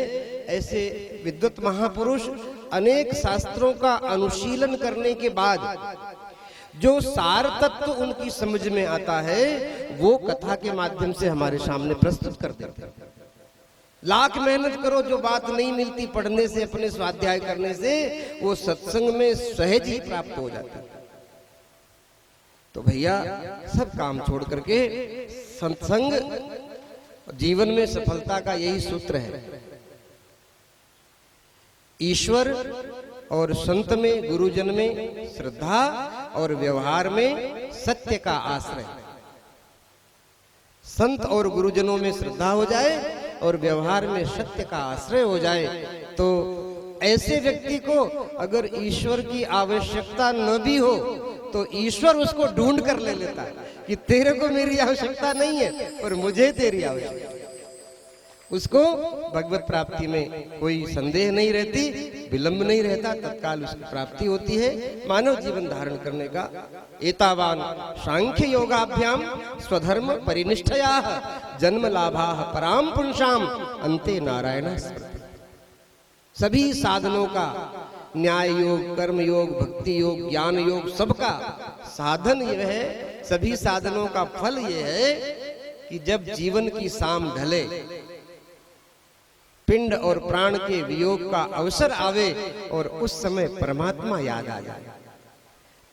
ऐसे विद्वत महापुरुष अनेक शास्त्रों का अनुशीलन करने के बाद जो सार तत्व उनकी समझ में आता है, वो कथा के माध्यम से हमारे सामने प्रस्तुत कर देते हैं। लाख मेहनत करो, जो बात नहीं मिलती पढ़ने से, अपने स्वाध्याय करने से, वो सत्संग में सहज ही प्राप्त हो जाता है। तो भैया, सब काम छोड़ करके सत्संग जीवन में सफलता का यही सूत्र है। ईश्वर और संत में, गुरुजन में श्रद्धा और व्यवहार में सत्य का आश्रय। संत और गुरुजनों में श्रद्धा हो जाए और व्यवहार में सत्य का आश्रय हो जाए, तो ऐसे व्यक्ति को अगर ईश्वर की आवश्यकता न भी हो तो ईश्वर उसको ढूंढ कर ले लेता है कि तेरे को मेरी आवश्यकता नहीं है और मुझे तेरी आवश्यकता है। उसको भगवत प्राप्ति में कोई संदेह नहीं रहती, विलंब नहीं रहता, तत्काल उसकी प्राप्ति होती है। मानव जीवन धारण करने का एतावान सांख्य योगाभ्याम स्वधर्म परिनिष्ठया जन्म लाभा पराम पुंसाम अंते नारायण स्मृति। सभी साधनों का, न्याय योग, कर्म योग, भक्ति योग, ज्ञान योग, सबका साधन यह है, सभी साधनों का फल यह है कि जब जीवन की शाम ढले, पिंड और प्राण के वियोग का अवसर आवे और उस समय परमात्मा याद आ जाए,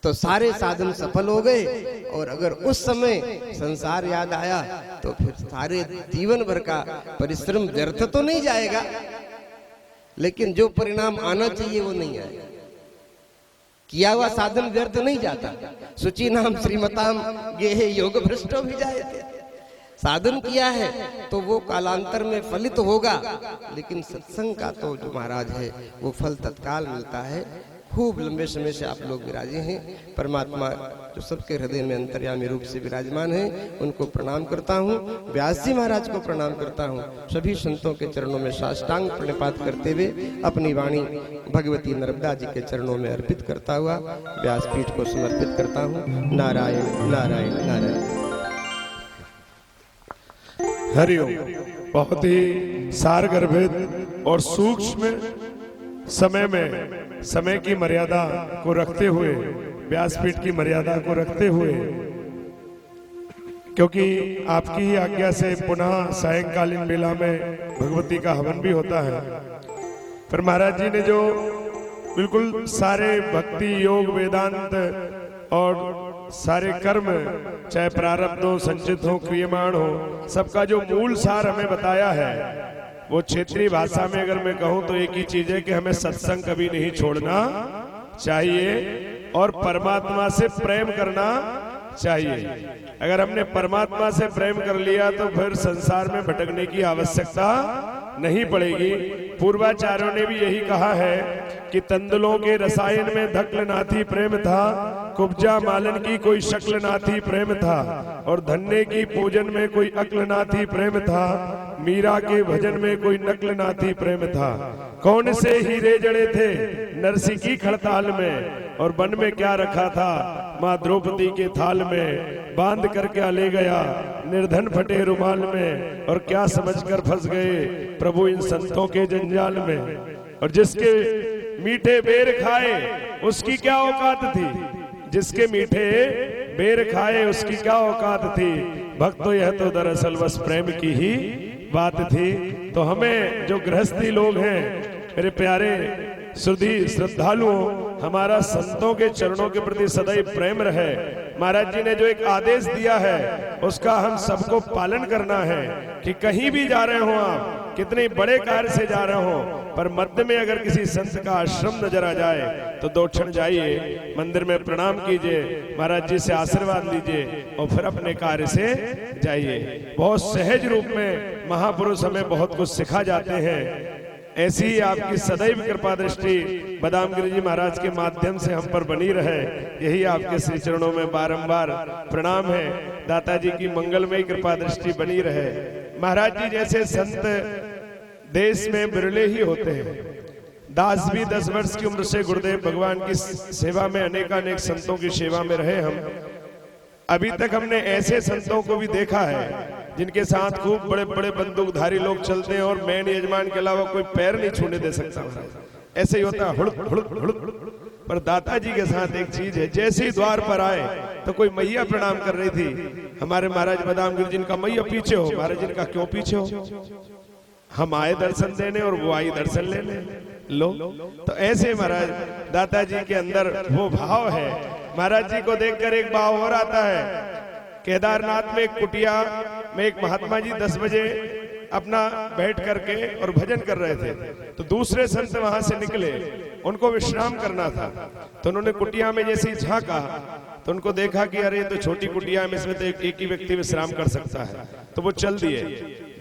तो सारे साधन सफल हो गए। और अगर उस समय संसार याद आया तो फिर सारे जीवन भर का परिश्रम व्यर्थ तो नहीं जाएगा, लेकिन जो परिणाम आना चाहिए वो नहीं आएगा। किया हुआ साधन व्यर्थ नहीं जाता। सुचि नाम श्रीमताम गेहे योग भ्रष्टो भी जाए थे। साधन किया है तो वो कालांतर में फलित होगा, लेकिन सत्संग का तो जो महाराज है वो फल तत्काल मिलता है। खूब लंबे समय से आप लोग विराजे हैं। परमात्मा जो सबके हृदय में अंतर्यामी रूप से विराजमान है, उनको प्रणाम करता हूँ। व्यास जी महाराज को प्रणाम करता हूँ। सभी संतों के चरणों में साष्टांग प्रणिपात करते हुए अपनी वाणी भगवती नर्मदा जी के चरणों में अर्पित करता हुआ व्यासपीठ को समर्पित करता हूँ। नारायण नारायण नारायण। हरिओम। बहुत ही सारगर्भित और सूक्ष्म समय में समय की मर्यादा को रखते हुए, व्यासपीठ की मर्यादा को रखते हुए, क्योंकि आपकी ही आज्ञा से पुनः सायंकालीन बेला में भगवती का हवन भी होता है, पर महाराज जी ने जो बिल्कुल सारे भक्ति योग वेदांत और सारे कर्म, चाहे प्रारब्ध हो, संचित हो, क्रियमाण हो, सबका जो मूल सार हमें बताया है, वो क्षेत्रीय भाषा में अगर मैं कहूं तो एक ही चीज है कि हमें सत्संग कभी नहीं छोड़ना चाहिए और परमात्मा से प्रेम करना चाहिए। अगर हमने परमात्मा से प्रेम कर लिया तो फिर संसार में भटकने की आवश्यकता नहीं पड़ेगी। पूर्वाचार्यों ने भी यही कहा है कि तंदुलों के रसायन में धक्ल नाथी प्रेम था, कुब्जा मालन की कोई शक्ल नाथी प्रेम था, और धन्य की पूजन में कोई अक्ल नाथी प्रेम था, मीरा के भजन में कोई नकल नाथी प्रेम था। कौन से हीरे जड़े थे नरसी की खड़ताल में, और वन में क्या रखा था माँ द्रौपदी के थाल में, बांध कर क्या ले गया निर्धन फटे रुमाल में, और क्या समझकर फंस गए प्रभु इन संतों के जंजाल में। और जिसके मीठे बेर खाए उसकी क्या औकात थी, जिसके मीठे बेर खाए उसकी क्या औकात थी, भक्तों यह तो दरअसल बस प्रेम की ही बात थी। तो हमें जो गृहस्थी लोग हैं, मेरे प्यारे सुधी श्रद्धालुओं, हमारा संतों के चरणों के प्रति सदैव प्रेम रहे। महाराज जी ने जो एक आदेश दिया है उसका हम सबको पालन करना है कि कहीं भी जा रहे हो आप, कितने बड़े कार्य से जा रहे हो, पर मध्य में अगर किसी संत का आश्रम नजर आ जाए तो दो क्षण जाइए, मंदिर में प्रणाम कीजिए, महाराज जी से आशीर्वाद लीजिए और फिर अपने कार्य से जाइए। बहुत सहज रूप में महापुरुष हमें बहुत कुछ सिखा जाते हैं। ऐसी ही आपकी सदैव कृपा दृष्टि बदाम गिरी जी महाराज के माध्यम से हम पर बनी रहे, यही आपके श्री चरणों में बारंबार प्रणाम है। दाता जी की मंगलमय कृपा दृष्टि बनी रहे। महाराज जी जैसे संत देश में बिरले ही होते हैं। दास भी 10 वर्ष की उम्र से गुरुदेव भगवान की सेवा में अनेकानेक संतों की सेवा में रहे। हम अभी तक हमने ऐसे संतों को भी देखा है जिनके साथ खूब बड़े बड़े बंदूकधारी लोग चलते हैं और मैन यजमान के अलावा कोई पैर नहीं छूने दे सकता। ऐसे ही होता है हुड़क हुड़क हुड़क। पर दाता जी के साथ एक चीज है, जैसे ही द्वार पर आए तो कोई मैया प्रणाम कर रही थी, हमारे महाराज बदाम गिरी जिनका मैया पीछे हो, महाराज जिनका क्यों पीछे हो, हम आए दर्शन देने और वो आई दर्शन लेने लो। तो ऐसे महाराज दाता जी के अंदर वो भाव है। महाराज जी को देखकर एक भाव और आता है। केदारनाथ में एक कुटिया में एक महात्मा जी 10 बजे अपना बैठ करके और भजन कर रहे थे। तो दूसरे संत वहां से निकले, उनको विश्राम करना था। तो उन्होंने कुटिया में जैसे ही झांका तो उनको देखा कि अरे तो छोटी कुटिया में इसमें तो एक ही व्यक्ति विश्राम कर सकता है। तो वो चल दिए।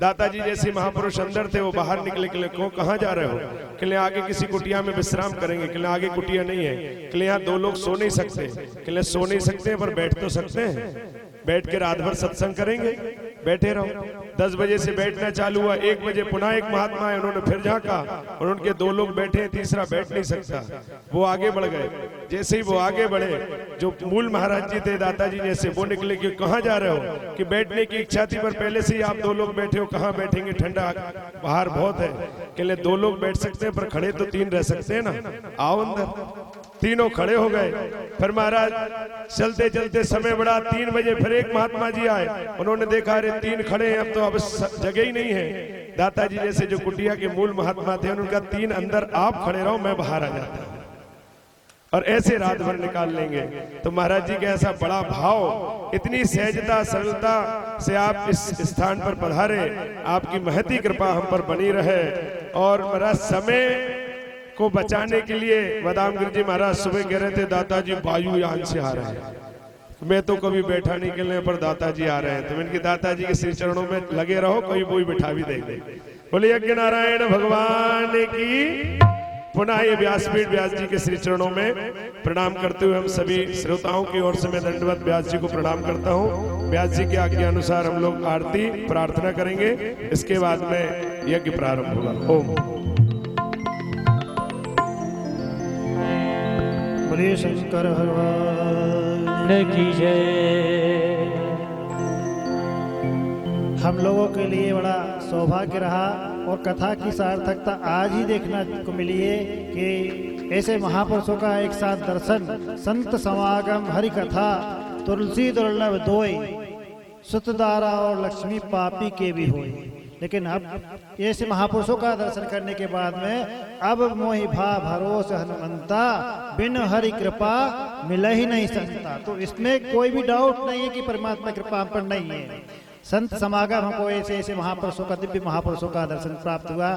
दाताजी जैसे महापुरुष अंदर थे, वो बाहर निकले। कि कहाँ जा रहे हो? कि आगे किसी कुटिया में विश्राम करेंगे। कि आगे कुटिया नहीं है। कि यहाँ 2 लोग सो नहीं सकते। कि सो नहीं सकते पर बैठ तो सकते हैं। बैठ के रात भर सत्संग करेंगे, बैठे रहो। 10 बजे से बैठना चालू हुआ, 1 बजे पुनः एक महात्मा है, उन्होंने फिर झांका और उनके 2 लोग बैठे, तीसरा बैठ नहीं सकता। वो आगे बढ़ गए। जैसे ही वो आगे बढ़े, जो मूल महाराज जी थे दाताजी जैसे, वो निकले कि कहाँ जा रहे हो? कि बैठने की इच्छा थी पर पहले से ही आप 2 लोग बैठे हो, कहाँ बैठेंगे, ठंडा बाहर बहुत है। कि 2 लोग बैठ सकते हैं पर खड़े तो 3 रह सकते हैं ना, आओ अंदर। तीनों खड़े हो गए। फिर महाराज चलते चलते समय बढ़ा, 3 बजे फिर एक महात्मा जी आए। उन्होंने देखा अरे 3 खड़े हैं, अब तो अब जगह ही नहीं है। दाताजी जैसे जो कुटिया के मूल महात्मा थे, उनका 3 अंदर, आप खड़े रहो, मैं बाहर आ जाता हूं और ऐसे रात भर निकाल लेंगे। तो महाराज जी का ऐसा बड़ा भाव, इतनी सहजता सरलता से आप इस स्थान पर पधारे, आपकी महती कृपा हम पर बनी रहे। और महाराज समय को बचाने के लिए बदाम गिरी जी महाराज सुबह कह रहे थे दाताजी वायुयान से आ रहे हैं। मैं तो कभी बैठा नहीं, के पर दाताजी आ रहे हैं। तो इनके दाताजी के श्री चरणों में लगे रहो, कोई वही बिठा भी देंगे। बोले यज्ञ नारायण भगवान की। पुनः ये व्यासपीठ व्यास जी के श्री चरणों में प्रणाम करते हुए हम सभी श्रोताओं की ओर से मैं दंडवत व्यास जी को प्रणाम करता हूँ। व्यास जी की आज्ञा अनुसार हम लोग आरती प्रार्थना करेंगे, इसके बाद में यज्ञ प्रारंभ होगा। ओम। बोलिए शंकर भगवान की जय। हम लोगों के लिए बड़ा सौभाग्य रहा और कथा की सार्थकता आज ही देखने को मिली है कि ऐसे महापुरुषों का एक साथ दर्शन, संत समागम, हरि कथा, तुलसी दुर्लभ दोई, सुतदारा और लक्ष्मी पापी के भी होए। लेकिन अब ऐसे महापुरुषों का दर्शन करने के बाद में अब मोहि भा भरोस हनुमंता, बिन हरि कृपा मिल ही नहीं सकता। तो इसमें कोई भी डाउट नहीं है कि परमात्मा कृपा हम पर नहीं है। संत समागम हमको ऐसे ऐसे महापुरुषों का, दिव्य महापुरुषों का दर्शन प्राप्त हुआ,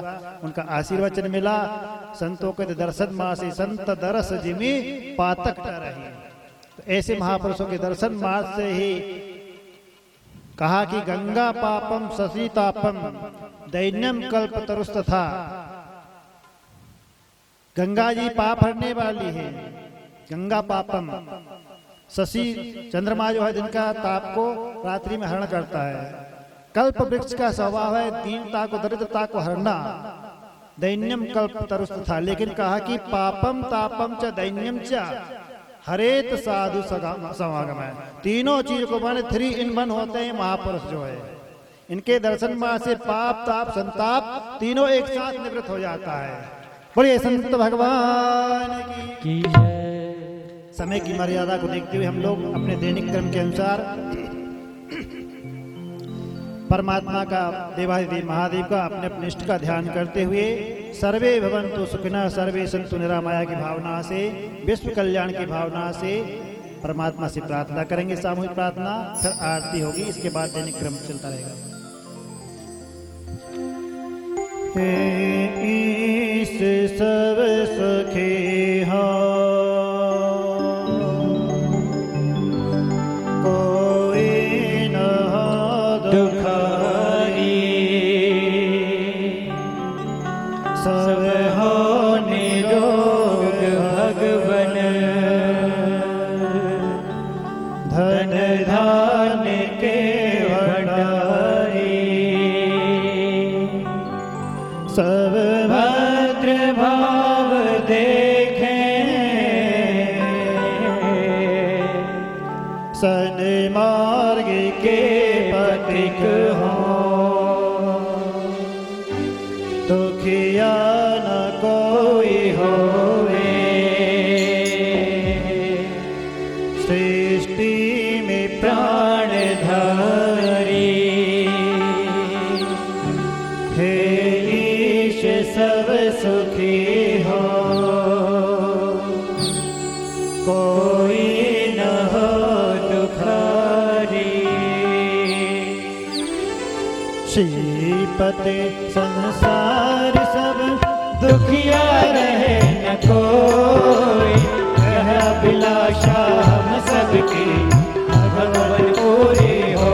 उनका आशीर्वचन मिला। संतों के दर्शन मासी संत दरस जिमी पातक रही। तो ऐसे महापुरुषों के दर्शन मार्ग से ही कहा कि गंगा पापम ससीतापम दैन्यम कल्प तरुस्त था। गंगा जी पाप हरने वाली है। गंगा पापम, शशि चंद्रमा जो है दिन का ताप को रात्रि में हरण करता है। कल्प वृक्ष का स्वभाव है दीनता को, दरिद्रता को हरना। दैन्यम कल्प तरुस्त था, लेकिन कहा कि पापम तापम च दैन्यम च हरेत साधु समागम है। तीनों चीज को माने 3 in 1 होते हैं महापुरुष जो है। इनके दर्शन मां से पाप ताप संताप तीनों एक साथ निवृत्त हो जाता है। बोलिए संत भगवान की जय। समय की मर्यादा को देखते हुए हम लोग अपने दैनिक क्रम के अनुसार परमात्मा का, देवाधिदेव महादेव का, अपने अपने इष्ट का ध्यान करते हुए सर्वे भवन्तु सुखिनः सर्वे सन्तु निरामया की भावना से, विश्व कल्याण की भावना से परमात्मा से प्रार्थना करेंगे। सामूहिक प्रार्थना, फिर आरती होगी, इसके बाद दैनिक क्रम चलता रहेगा। हे ईश सब सखे पते संसार सब दुखिया रहे न कोई, यह अभिलाषा हम सबकी भगवन पूरी हो।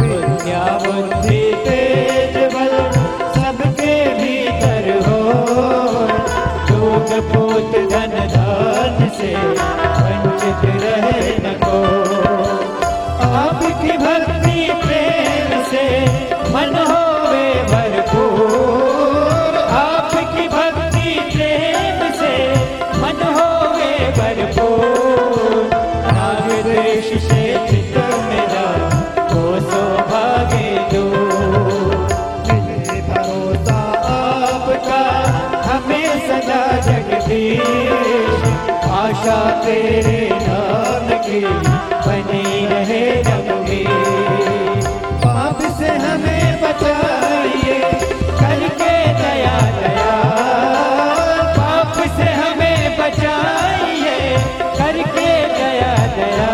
विद्या बुद्धि तेज बल सबके भीतर हो, दूध पूत धन धान से वंचित रहे न को। आपकी भक्ति प्रेम से मन होवे भरपूर, आपकी भक्ति प्रेम से मन होवे भरपूर। राग द्वेष से चित्त मेरा हो सौभाग्य दूर। मिले भरोसा आपका हमें सदा जगदीश, आशा तेरे नाम की बनी रहे रघुवीर। पाप से हमें बचाइए करके दया दया, पाप से हमें बचाइए करके दया दया।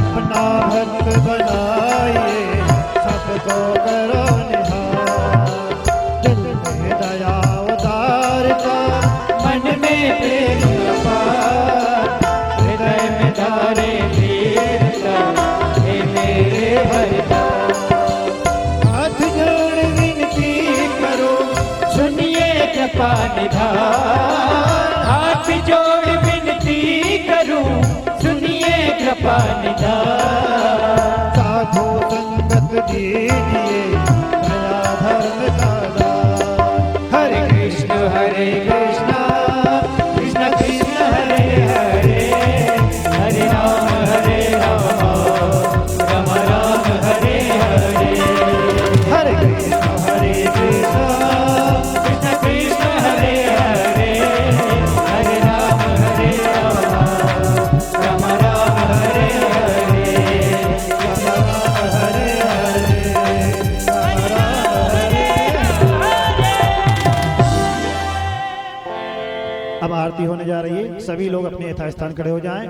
अपना भक्त बनाइए सबको करो निहार, दिल में दया उतारता मन में प्रेम अपार, हृदय में धारे वीरता हे मेरे भरता। हाथ जोड़ विनती करो सुनिए कृपा निधान, हाथ जोड़ विनती करूं सुनिए कृपा निधान। साधु संगत दीजिए दया धर्म का दान। हरे कृष्ण कृष्ण कृष्ण कृष्ण हरे हरे, हरे राम राम राम हरे हरे। हरे कृष्ण कृष्ण कृष्ण हरे हरे, हरे राम राम राम हरे हरे। हरे अब आरती होने जा रही है, सभी लोग अपने यथास्थान खड़े हो जाएं।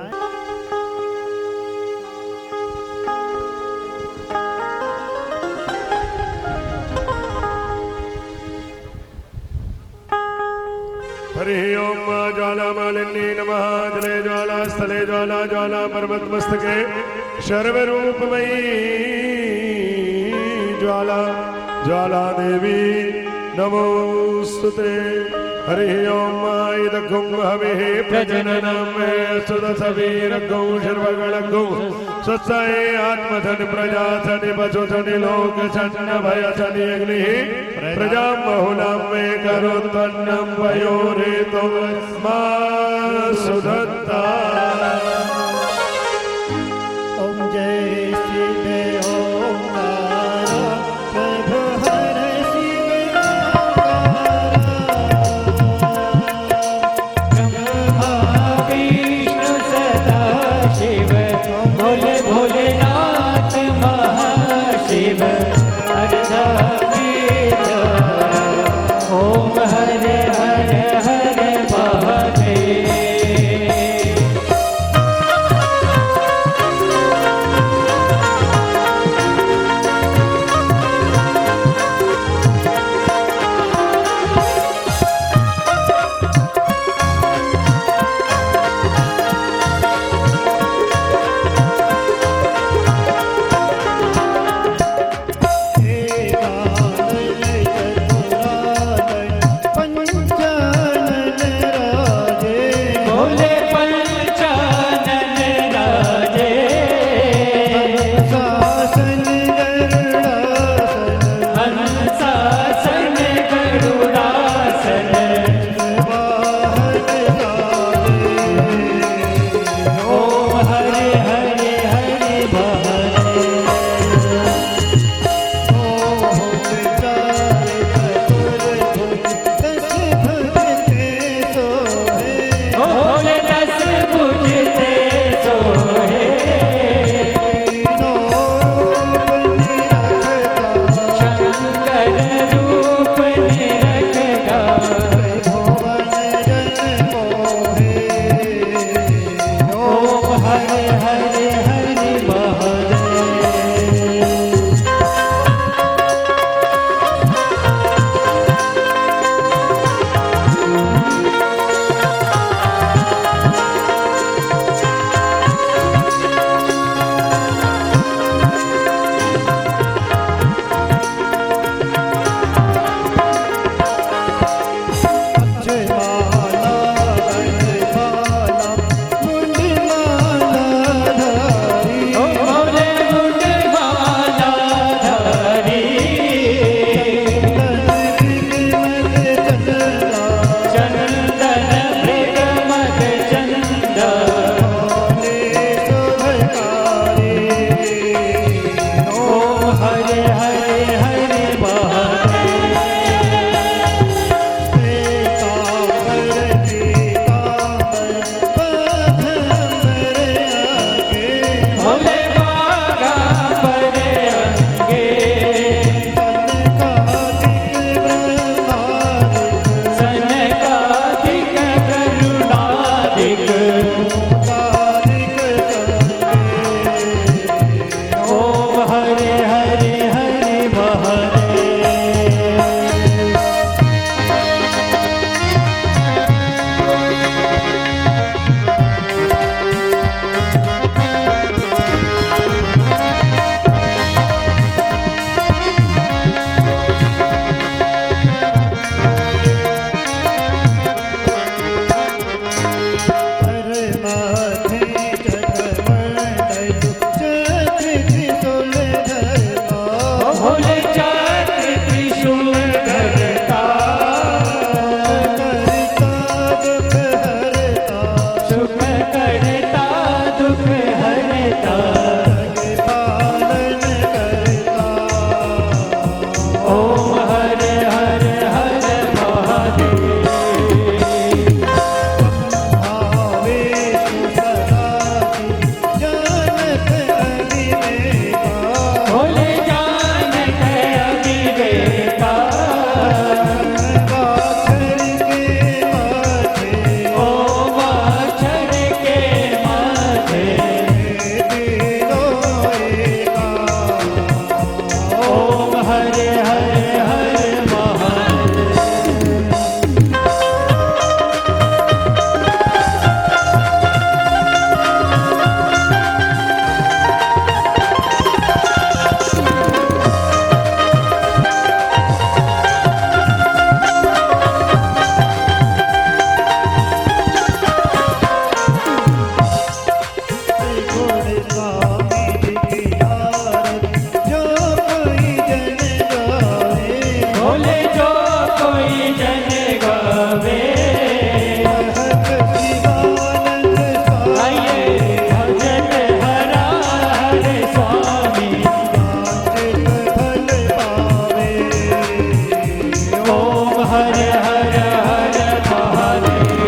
हरि ओम ज्वाला मालिनी नमः। जले ज्वाला स्थले ज्वाला ज्वाला पर्वत मस्तके सर्वरूपमयी ज्वाला ज्वाला देवी नमोस्तुते। हरि ओम इदगुं हविः प्रजननम् सुदसवीरगुं शर्वगणगुं स्वस्ताय आत्मधन प्रजाधन पशुधन लोकधन भयधन अग्निः प्रजा बहुलां मे करोत्पन्नं वयोरेतो मा सुदत्ता। ओम जय शिव ओंकार प्रभु हर शिव ब्रह्मा विष्णु सदा शिव, भोले भोलेनाथ महाशिव। हरदा ओम हरे हरे हरे महादेव। कोई जन गावे आइए भजन हरा हरे स्वामी ओम हर हर हर महादेव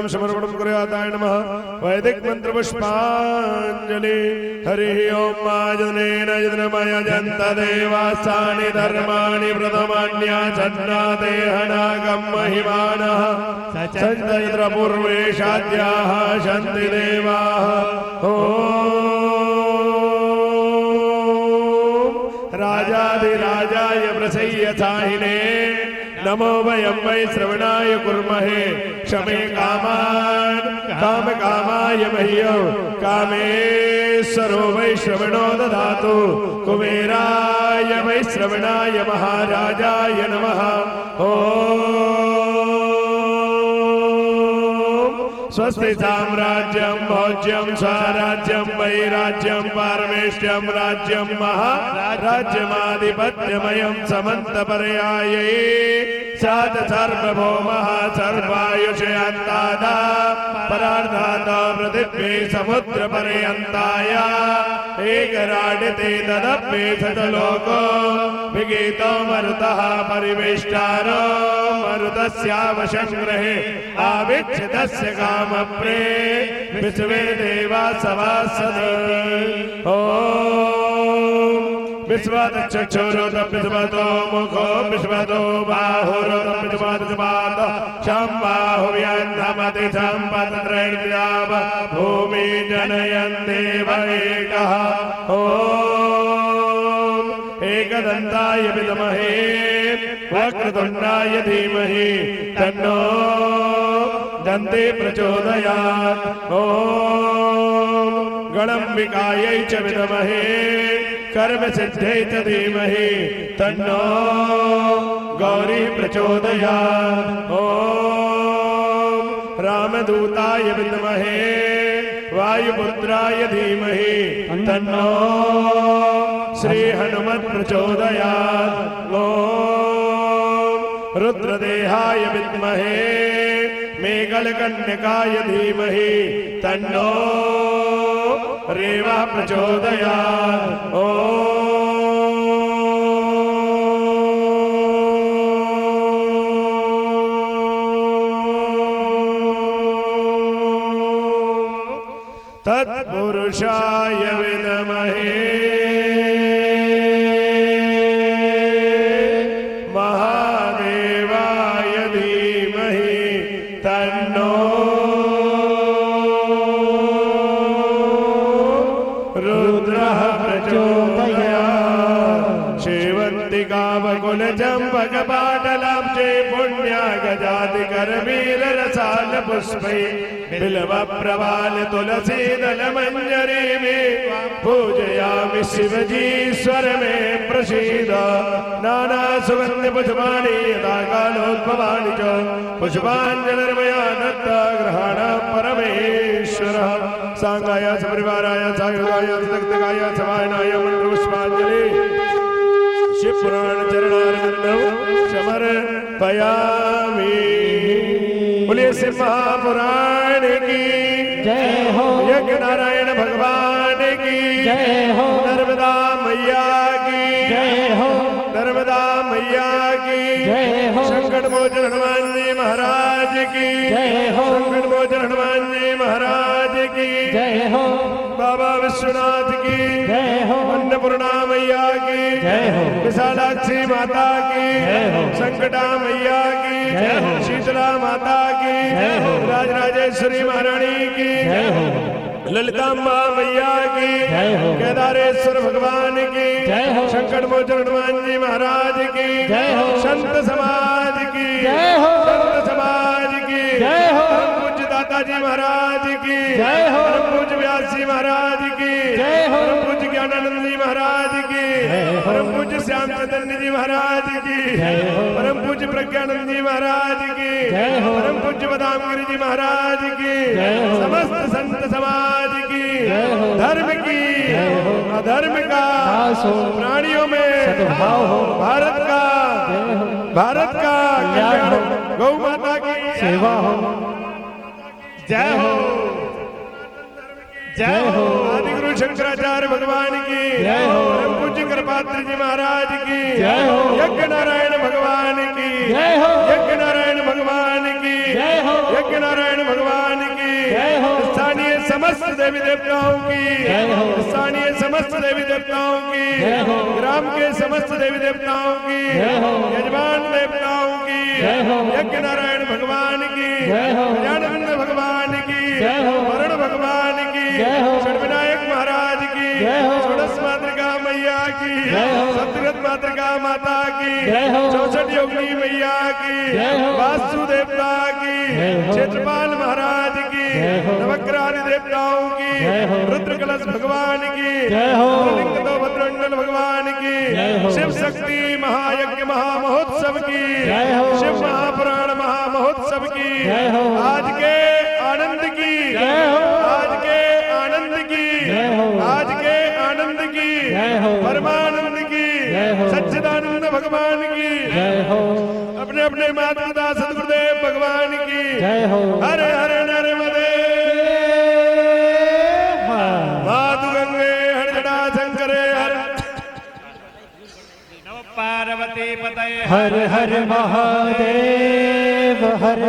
अर्घ्यम समर्पणम कुर्याताय नमः वैदिक मंत्र पुष्पांजलि हरि ओम माजनेन यज्ञमय जन्त देवास्तानि धर्माणि प्रथमान्या छन्नादेहनागम महिमानः सञ्चयत्र पूर्वेशाद्याः शन्ति देवाः राजाधिराजाय प्रसय्यथाहिने नमो वयं वै श्रवणाय कुर्महे क्षमे कामान् काम कामाय मह्यो कामेश्वरो वै श्रवणो ददातु कुबेराय वै श्रवणाय महाराजाय नमः स्वस्ति साम्राज्यं भोज्यं स्वराज्यं वैराज्यं पारमेष्ट्यं राज्यं महाराज्यमाधिपत्यमयं समन्तपर्याये सात सार्वभौमः सर्वायुषयांतादा परार्धाता पृथिवी समुद्रपर्यन्ताय एकराडिते तदप्येषलोको विगीतो मरुतः परिवेष्टारो मरुतस्यावशङ्ग्रहे आविक्षितस्य कामप्रे विश्वे देवा सभासद विश्वतो मुखो विश्वतो बाहुरोपाद शम्बाहुव्यन्धमति सम्पत्त्रैर्द्याव भूमि जनयन् देव एकः एकदन्ताय विद्महे वक्रतुण्डाय धीमहि तन्नो दन्ते प्रचोदयात् गणम्बिकायै च विद्महे कर्मसिद्ध्यै च धीमहि तन्नो गौरी प्रचोदयात् रामदूताय विद्महे वायुपुत्राय धीमहि तन्नो श्री हनुमत् प्रचोदयात् रुद्रदेहाय विद्महे मेघलकन्यकाय धीमहि तन्नो रेवा प्रचोदयात् तत्पुरुषाय विद्महे महादेवाय धीमहि तन्नो रुद्रः प्रचोदयात् शेवन्तिकावकुलचम्पकपाटलाब्जे पुण्यागजातिकरवीररसाल पुष्पै बिल्व प्रवाल तुलसी दल मंजरी में पूजयामि शिवजीश्वर में प्रसीद नाना सुगंध पुष्पाणि यदा कालोद्भवानि च पुष्पाञ्जलिर्मया दत्त ग्रहण परमेश्वरः सांगाय सपरिवाराय सायुगाय सदक्तगाय समायनाय मंत्र पुष्पाञ्जलि शिव पुराण चरणारविन्दौ समर्पयामि। बोलिए शिव महापुराण की जय हो, यज्ञ नारायण भगवान की जय हो, नर्मदा मैया की जय हो, नर्मदा मैया की जय हो, संकट मोचन हनुमान जी महाराज की जय हो, संकट मोचन हनुमान जी महाराज की जय हो, बाबा विश्वनाथ की जय हो, अन्नपूर्णा मैया की जय हो, विशालाक्षी माता की जय हो, संकटा मैया की जय हो, शीतला माता की जय हो, राजराजेश्वरी महारानी की जय हो, ललिताम्बा मैया की जय हो, केदारेश्वर भगवान की जय हो, संकट मोचन हनुमान जी महाराज की जय हो, संत समाज की जय हो, संत समाज की जय हो, पूज्य दाता जी महाराज की जय हो, पूज्य व्यास जी महाराज की जय हो, पूज्य ज्ञानानंद जी महाराज की परम पूज्य श्याम चैतन्य जी महाराज की परम पूज्य प्रज्ञानंद जी महाराज की परम पूज्य बदाम गिरी जी महाराज की समस्त संत समाज की धर्म की अधर्म का प्राणियों में भारत का कल्याण गौ माता की सेवा हो, जय हो, जय हो, आदि गुरु शंकराचार्य भगवान की जय हो, परम पूज्य कृपात्र जी महाराज की जय हो, यज्ञ नारायण भगवान की जय हो, यज्ञ नारायण भगवान की जय हो, यज्ञ नारायण भगवान की स्थानीय समस्त देवी देवताओं की स्थानीय समस्त देवी देवताओं की ग्राम के समस्त देवी देवताओं की यजमान देवताओं की यज्ञ नारायण भगवान की गजानंद भगवान की वरुण भगवान की षडविनायक महाराज की षोडश मातृका मैया की सप्तगत मातृका माता की 64 योगिनी मैया की वास्तु देवता की क्षेत्रपाल महाराज की नवग्रह देवताओं की रुद्र कलश भगवान की लिंग तो भद्रंडल भगवान की शिव शक्ति महायज्ञ महामहोत्सव की शिव महापुराण महामहोत्सव की आज के आनंद की आज के आनंद की आज के आनंद की परमानंद की सच्चिदानंद भगवान की अपने अपने माता पिता सदगुरुदेव भगवान की हरे हरे नर्मदे मातु गंगे हर जटा शंकरे हर पार्वती पतये हर हर महादेव हर